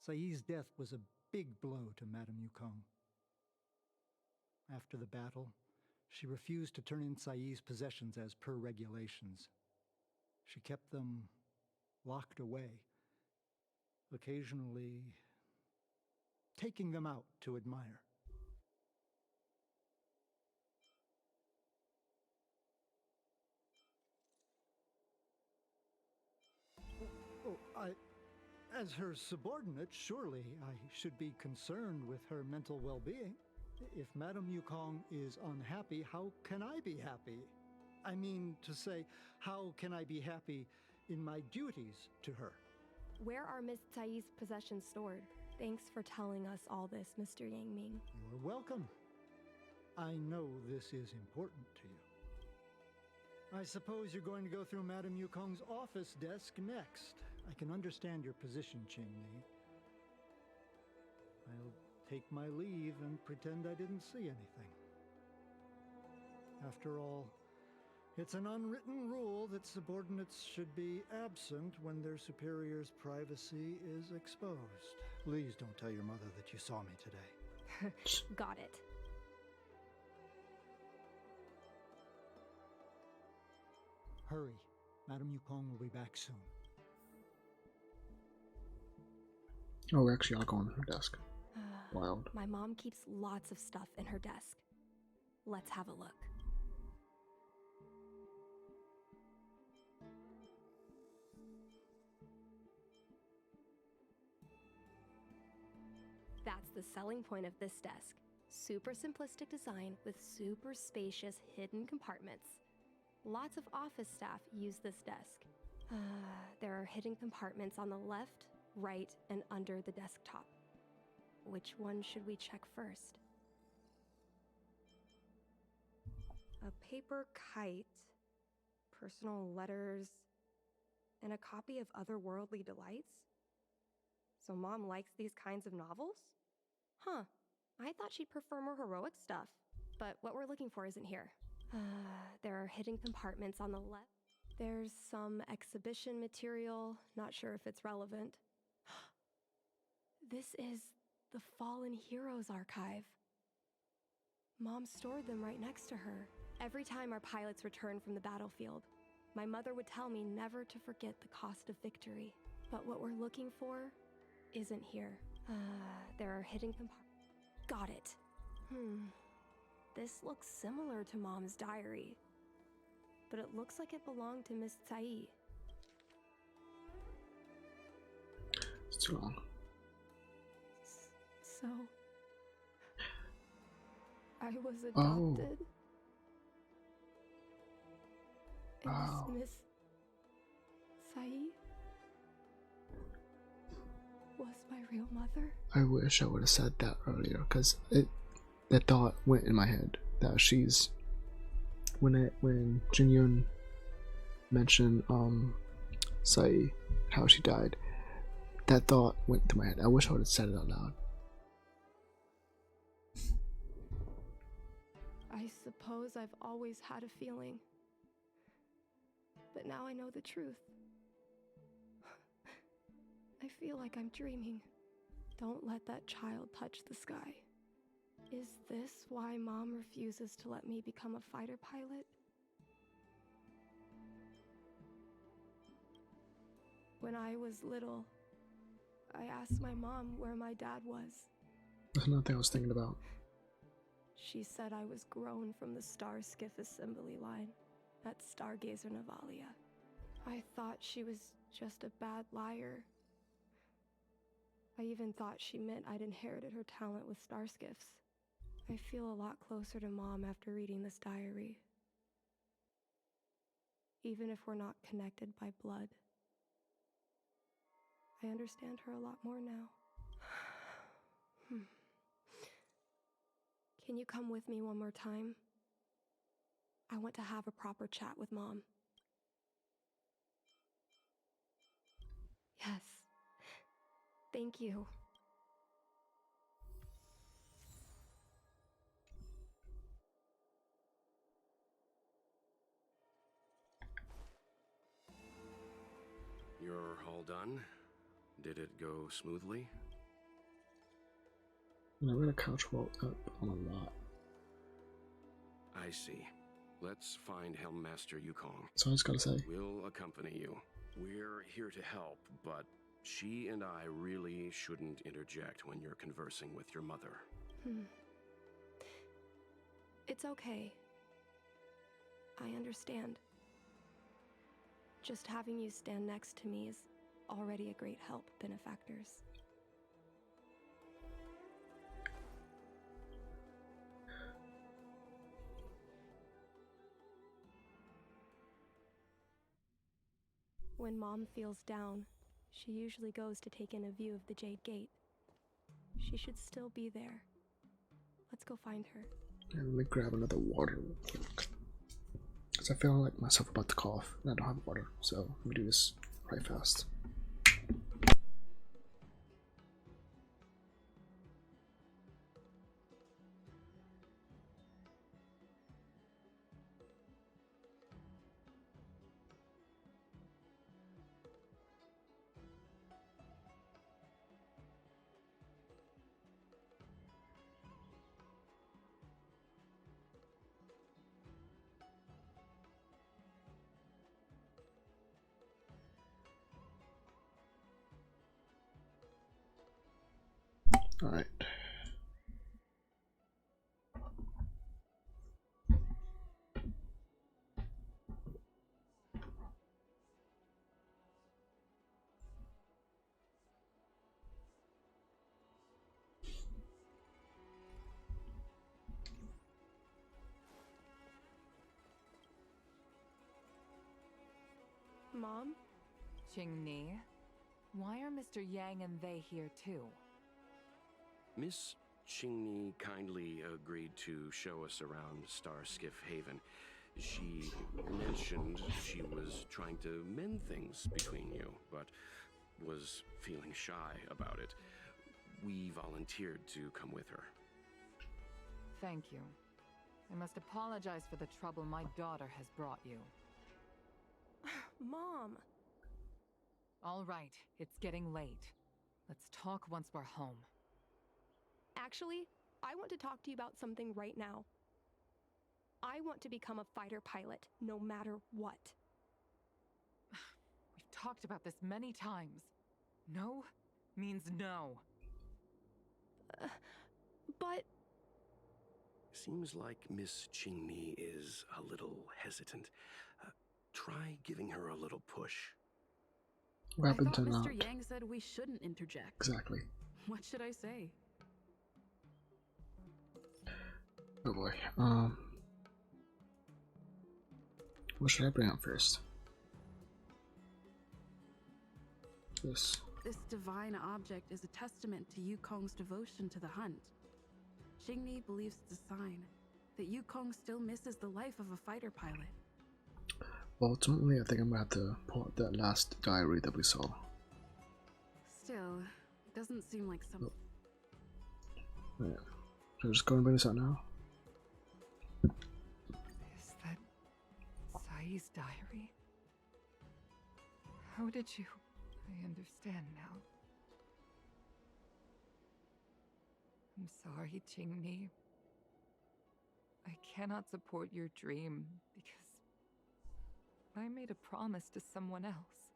Tsai's death was a big blow to Madame Yukong. After the battle, she refused to turn in Tsai's possessions as per regulations. She kept them locked away, occasionally taking them out to admire. As her subordinate, surely I should be concerned with her mental well-being. If Madame Yukong is unhappy, how can I be happy? I mean to say, how can I be happy in my duties to her? Where are Miss Tsai's possessions stored? Thanks for telling us all this, Mr. Yangming. You're welcome. I know this is important to you. I suppose you're going to go through Madame Yukong's office desk next. I can understand your position, Qingni. I'll take my leave and pretend I didn't see anything. After all, it's an unwritten rule that subordinates should be absent when their superior's privacy is exposed. Please don't tell your mother that you saw me today. Got it. Hurry. Madame Yukong will be back soon. Oh, we actually are going on her desk. Wild. My mom keeps lots of stuff in her desk. Let's have a look. That's the selling point of this desk. Super simplistic design with super spacious hidden compartments. Lots of office staff use this desk. There are hidden compartments on the left, right, and under the desktop. Which one should we check first? A paper kite, personal letters, and a copy of Otherworldly Delights? So Mom likes these kinds of novels? Huh, I thought she'd prefer more heroic stuff. But what we're looking for isn't here. There are hidden compartments on the left. There's some exhibition material, not sure if it's relevant. This is the Fallen Heroes archive. Mom stored them right next to her. Every time our pilots returned from the battlefield, my mother would tell me never to forget the cost of victory. But what we're looking for isn't here. There are hidden compartments. Got it. This looks similar to Mom's diary, but it looks like it belonged to Miss Tsai. It's too long. So, I was adopted. Wow. And this Miss Tsai was my real mother. I wish I would have said that earlier, because that thought went in my head that she's when Jingyun mentioned Sai, how she died, that thought went through my head. I wish I would have said it out loud. I suppose I've always had a feeling, but now I know the truth. I feel like I'm dreaming. Don't let that child touch the sky. Is this why Mom refuses to let me become a fighter pilot? When I was little, I asked my mom where my dad was. That's another thing I was thinking about. She said I was grown from the Star Skiff assembly line at Stargazer Navalia. I thought she was just a bad liar. I even thought she meant I'd inherited her talent with star skiffs. I feel a lot closer to Mom after reading this diary. Even if we're not connected by blood. I understand her a lot more now. Can you come with me one more time? I want to have a proper chat with Mom. Yes. Thank you. You're all done? Did it go smoothly? I read a couch woke up on a lot. I see. Let's find Helmmaster Yukong. So I just gotta say. We'll accompany you. We're here to help, but she and I really shouldn't interject when you're conversing with your mother. It's okay. I understand. Just having you stand next to me is already a great help, benefactors. When Mom feels down, she usually goes to take in a view of the Jade Gate. She should still be there. Let's go find her. Yeah, let me grab another water real quick. Because I feel like myself about to cough and I don't have water, so let me do this right fast. All right. Mom? Qingni, why are Mr. Yang and they here too? Miss Qingni kindly agreed to show us around Starskiff Haven. She mentioned she was trying to mend things between you, but was feeling shy about it. We volunteered to come with her. Thank you. I must apologize for the trouble my daughter has brought you. Mom. All right, it's getting late. Let's talk once we're home. Actually, I want to talk to you about something right now. I want to become a fighter pilot, no matter what. We've talked about this many times. No means no. But... Seems like Miss Qingni is a little hesitant. Try giving her a little push. What happened to Mr. not? Yang said we shouldn't interject. Exactly. What should I say? Oh boy. What should I bring up first? This. This divine object is a testament to Yukong's devotion to the hunt. Qingni believes it's a sign that Yukong still misses the life of a fighter pilot. Well, ultimately, I think I'm gonna have to pull out that last diary that we saw. Still, it doesn't seem like some... Right. So I'm just going to bring this out now. Is that Sai's diary? How did you... I understand now. I'm sorry, Qingni. I cannot support your dream because I made a promise to someone else.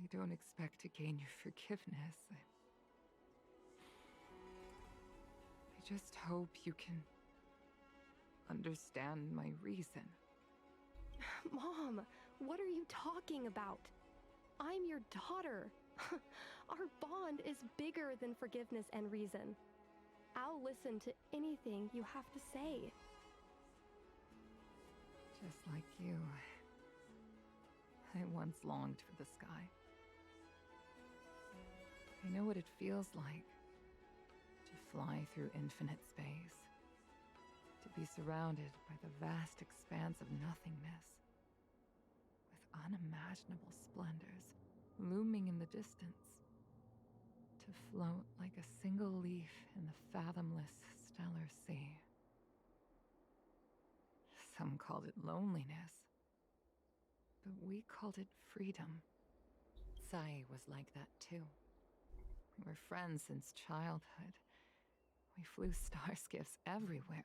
I don't expect to gain your forgiveness. I just hope you can understand my reason. Mom, what are you talking about? I'm your daughter. Our bond is bigger than forgiveness and reason. I'll listen to anything you have to say. Just like you, I once longed for the sky. I know what it feels like to fly through infinite space, to be surrounded by the vast expanse of nothingness, with unimaginable splendors looming in the distance, to float like a single leaf in the fathomless stellar sea. Some called it loneliness, but we called it freedom. Sai was like that too. We were friends since childhood. We flew star skiffs everywhere,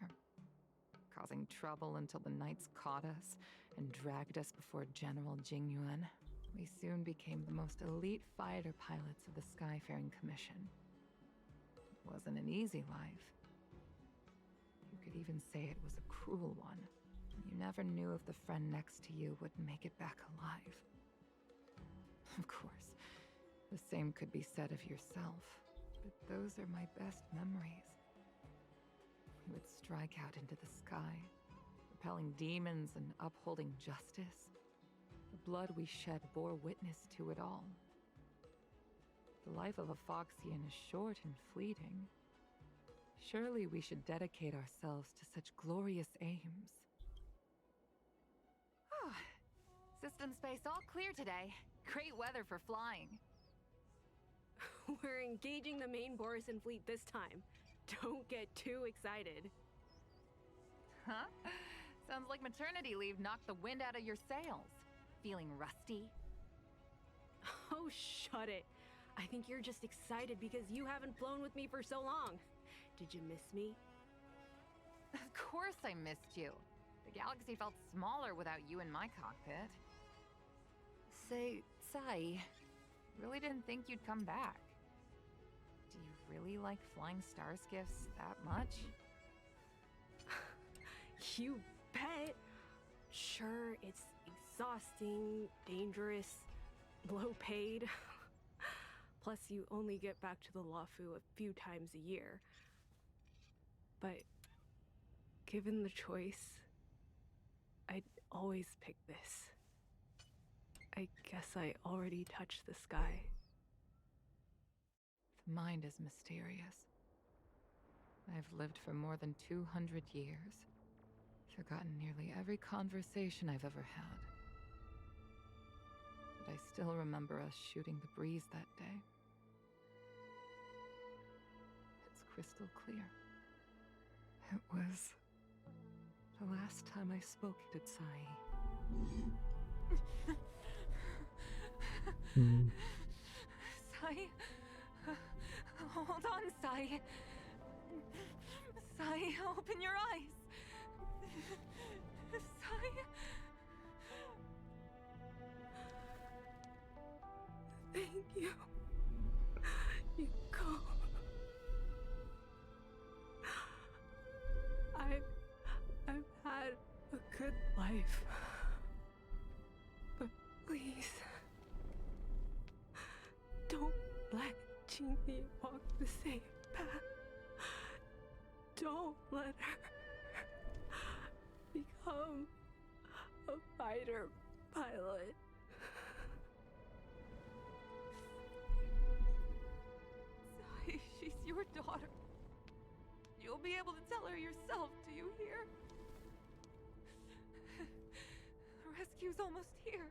causing trouble until the knights caught us and dragged us before General Jingyuan. We soon became the most elite fighter pilots of the Skyfaring Commission. It wasn't an easy life. You could even say it was a cruel one. You never knew if the friend next to you would make it back alive. Of course, the same could be said of yourself, but those are my best memories. We would strike out into the sky, repelling demons and upholding justice. The blood we shed bore witness to it all. The life of a Foxian is short and fleeting. Surely we should dedicate ourselves to such glorious aims. System space all clear today. Great weather for flying. We're engaging the main Borisan fleet this time. Don't get too excited. Huh? Sounds like maternity leave knocked the wind out of your sails. Feeling rusty? Oh, shut it. I think you're just excited because you haven't flown with me for so long. Did you miss me? Of course I missed you. The galaxy felt smaller without you in my cockpit. Say, Sai, really didn't think you'd come back. Do you really like flying star skiffs that much? You bet. Sure, it's exhausting, dangerous, low paid. Plus, you only get back to the Luofu a few times a year. But given the choice, I'd always pick this. I guess I already touched the sky. The mind is mysterious. I've lived for more than 200 years, forgotten nearly every conversation I've ever had. But I still remember us shooting the breeze that day. It's crystal clear. It was the last time I spoke to Sai. Sai. Hold on, Sai. Sai, open your eyes. Sai. Thank you. You go. I've had a good life. But please, don't let Jinmi walk the same path. Don't let her become a fighter pilot. Sai, she's your daughter. You'll be able to tell her yourself, do you hear? The rescue's almost here.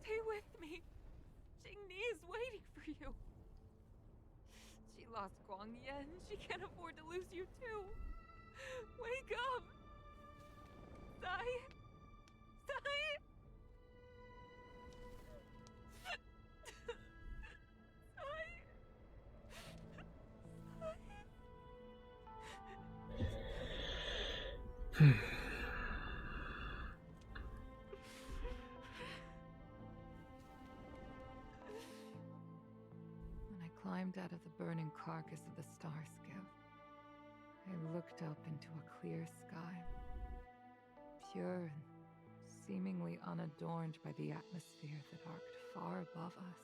Stay with me. Jingni is waiting for you. She lost Guang Yan. She can't afford to lose you too. Wake up! Sai! Sai! When I climbed out of the burning carcass of the star skiff, I looked up into a clear sky, pure and seemingly unadorned by the atmosphere that arced far above us.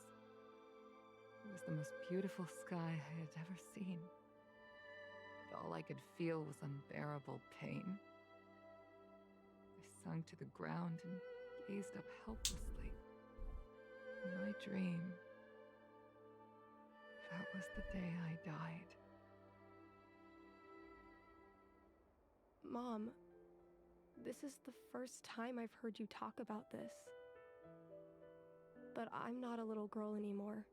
It was the most beautiful sky I had ever seen. But all I could feel was unbearable pain. I sunk to the ground and gazed up helplessly. In my dream, that was the day I died. Mom, this is the first time I've heard you talk about this. But I'm not a little girl anymore.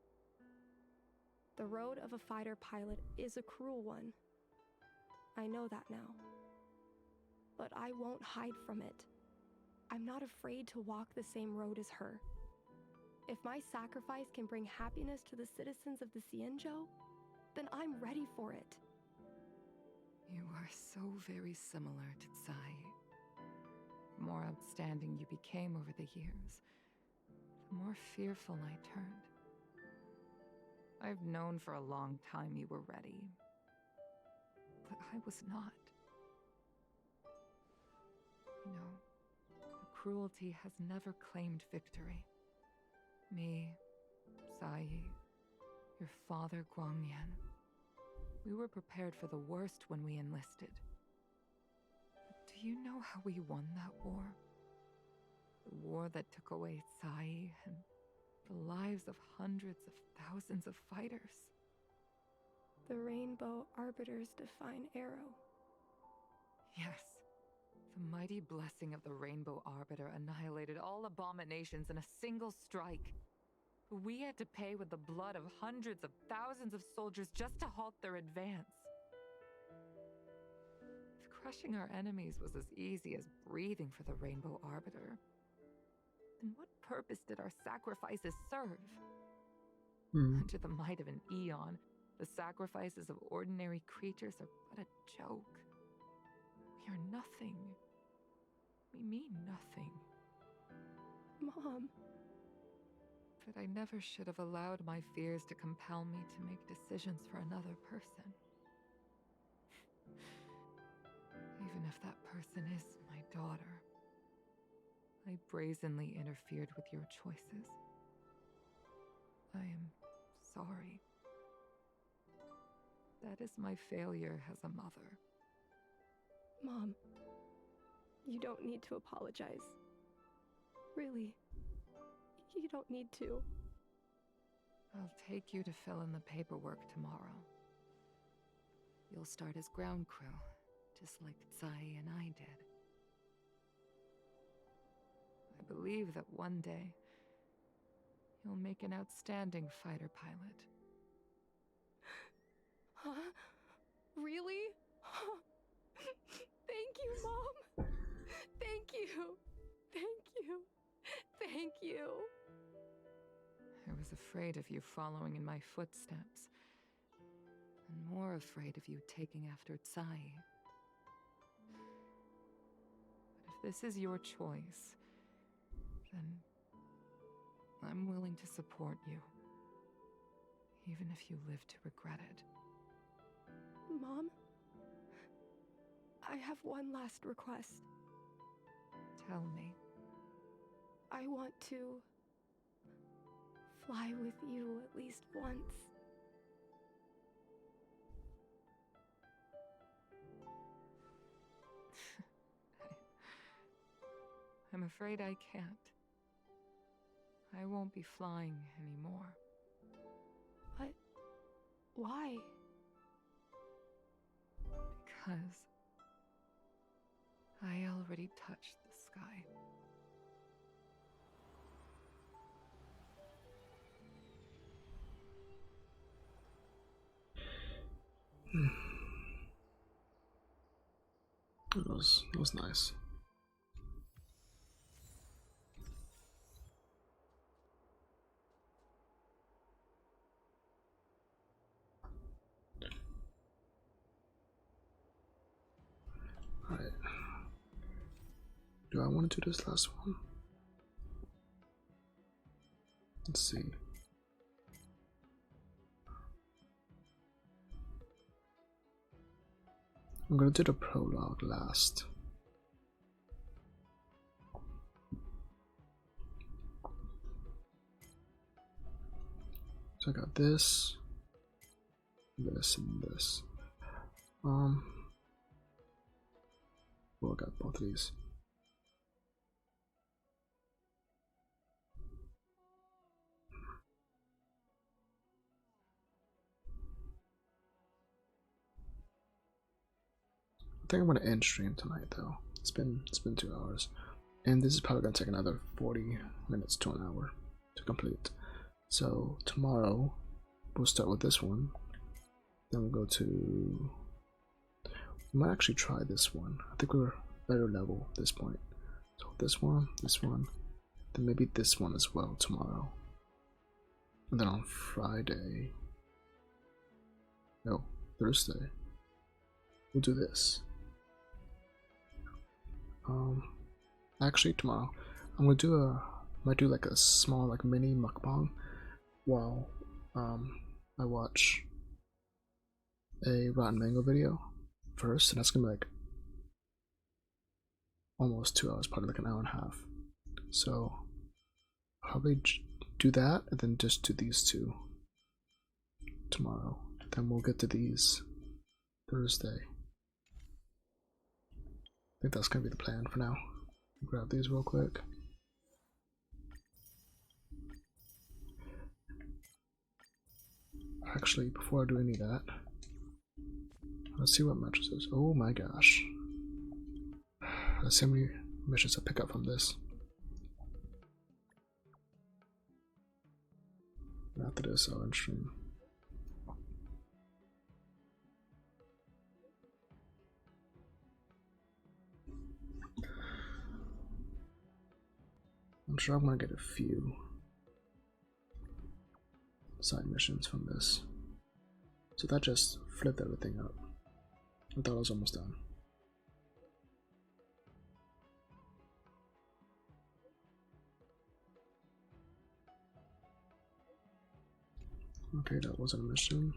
The road of a fighter pilot is a cruel one. I know that now. But I won't hide from it. I'm not afraid to walk the same road as her. If my sacrifice can bring happiness to the citizens of the Xianzhou, then I'm ready for it. You are so very similar to Tsai. The more outstanding you became over the years, the more fearful I turned. I've known for a long time you were ready, but I was not. You know, the cruelty has never claimed victory. Me, Sai, your father Guangyan, we were prepared for the worst when we enlisted. But do you know how we won that war? The war that took away Tsai and the lives of hundreds of thousands of fighters. The Rainbow Arbiter's divine arrow. Yes. The mighty blessing of the Rainbow Arbiter annihilated all abominations in a single strike. We had to pay with the blood of hundreds of thousands of soldiers just to halt their advance. If crushing our enemies was as easy as breathing for the Rainbow Arbiter, then what purpose did our sacrifices serve? Under the might of an eon, the sacrifices of ordinary creatures are but a joke. We are nothing. We mean nothing. Mom. But I never should have allowed my fears to compel me to make decisions for another person. Even if that person is my daughter, I brazenly interfered with your choices. I am sorry. That is my failure as a mother. Mom, you don't need to apologize. Really, you don't need to. I'll take you to fill in the paperwork tomorrow. You'll start as ground crew, just like Tsai and I did. I believe that one day, you'll make an outstanding fighter pilot. Huh? Really? Thank you, Mom. Thank you. Thank you. Thank Thank you. I was afraid of you following in my footsteps, and more afraid of you taking after Tsai. But if this is your choice, then I'm willing to support you, even if you live to regret it. Mom, I have one last request. Tell me. I want to fly with you at least once. I'm afraid I can't. I won't be flying anymore. But why? Because I already touched the sky. It was nice. Alright. Do I want to do this last one? Let's see. I'm gonna do the prologue last. So I got this, this, and this. Well, I got both of these. I think I'm gonna end stream tonight though. It's been 2 hours, and this is probably gonna take another 40 minutes to an hour to complete. So tomorrow we'll start with this one. Then we'll go to. We might actually try this one. I think we're better level at this point. So this one, then maybe this one as well tomorrow. And then on Friday, no, Thursday, we'll do this. Actually tomorrow, I'm gonna do might do like a small like mini mukbang while I watch a Rotten Mango video first, and that's gonna be like almost 2 hours, probably like an hour and a half. So probably do that and then just do these two tomorrow. Then we'll get to these Thursday. I think that's gonna be the plan for now. Grab these real quick. Actually, before I do any of that, let's see what mattresses. Oh my gosh. Let's see how many missions I pick up from this. After this, I'll end stream. I'm sure I'm gonna get a few side missions from this. So that just flipped everything up. I thought I was almost done. Okay, that wasn't a mission.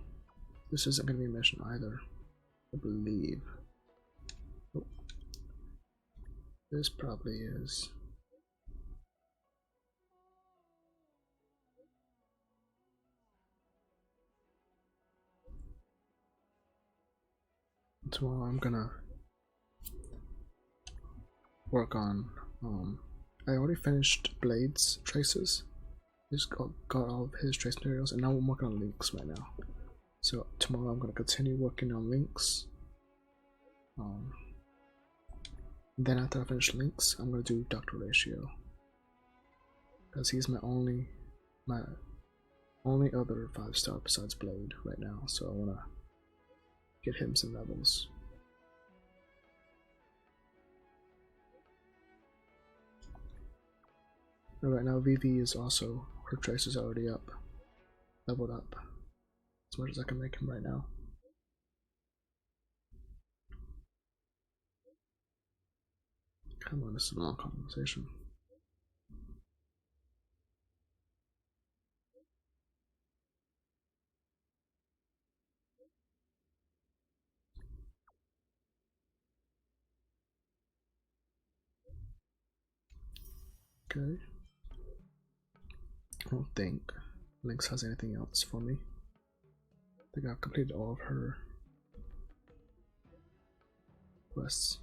This isn't gonna be a mission either, I believe. Oh. This probably is. Tomorrow I'm gonna work on I already finished Blade's traces. He's got all of his trace materials, and now I'm working on links right now. So tomorrow I'm gonna continue working on links. Then after I finish links, I'm gonna do Dr. Ratio, because he's my only other 5-star besides Blade right now. So I wanna get him some levels. Right now Vivi is also, her trace is already up, leveled up, as much as I can make him right now. Come on, this is a long conversation. Okay. I don't think Lynx has anything else for me. I think I've completed all of her quests.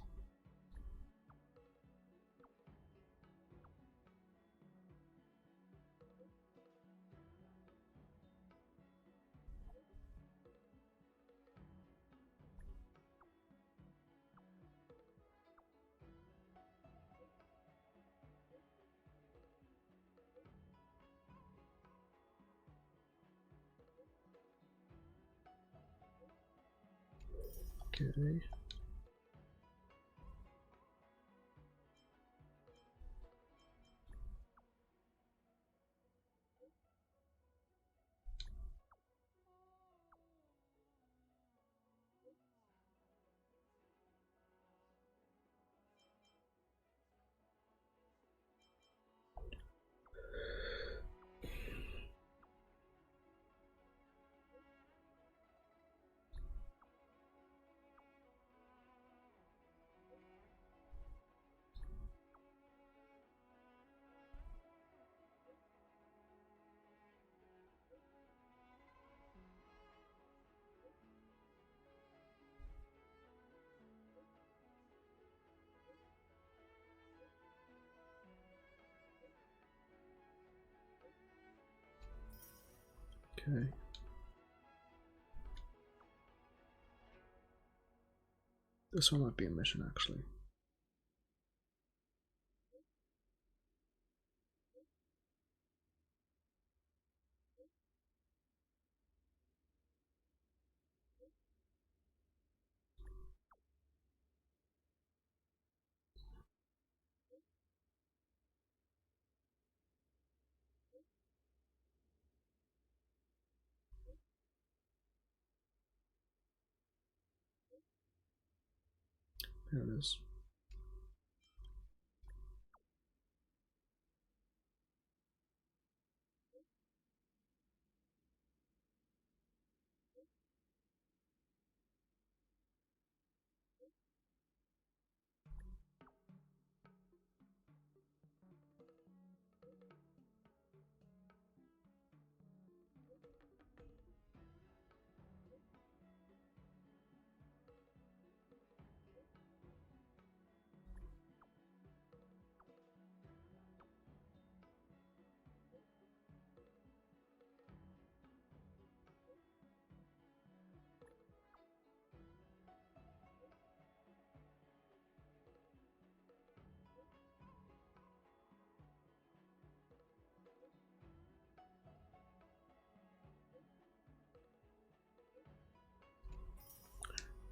Okay. Okay. This one might be a mission actually. There it is.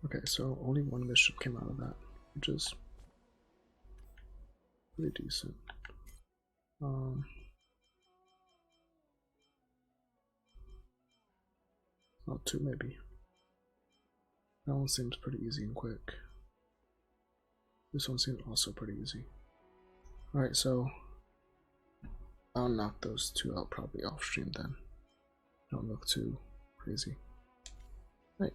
Okay, so only one mission came out of that, which is pretty decent. Oh, two maybe. That one seems pretty easy and quick. This one seems also pretty easy. Alright, so I'll knock those two out probably off stream then. Don't look too crazy. Right.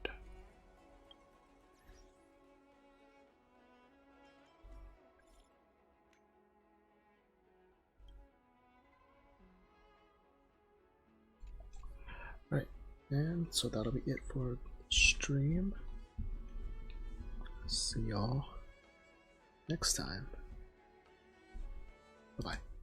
Right, and so that'll be it for stream. See y'all next time. Bye bye.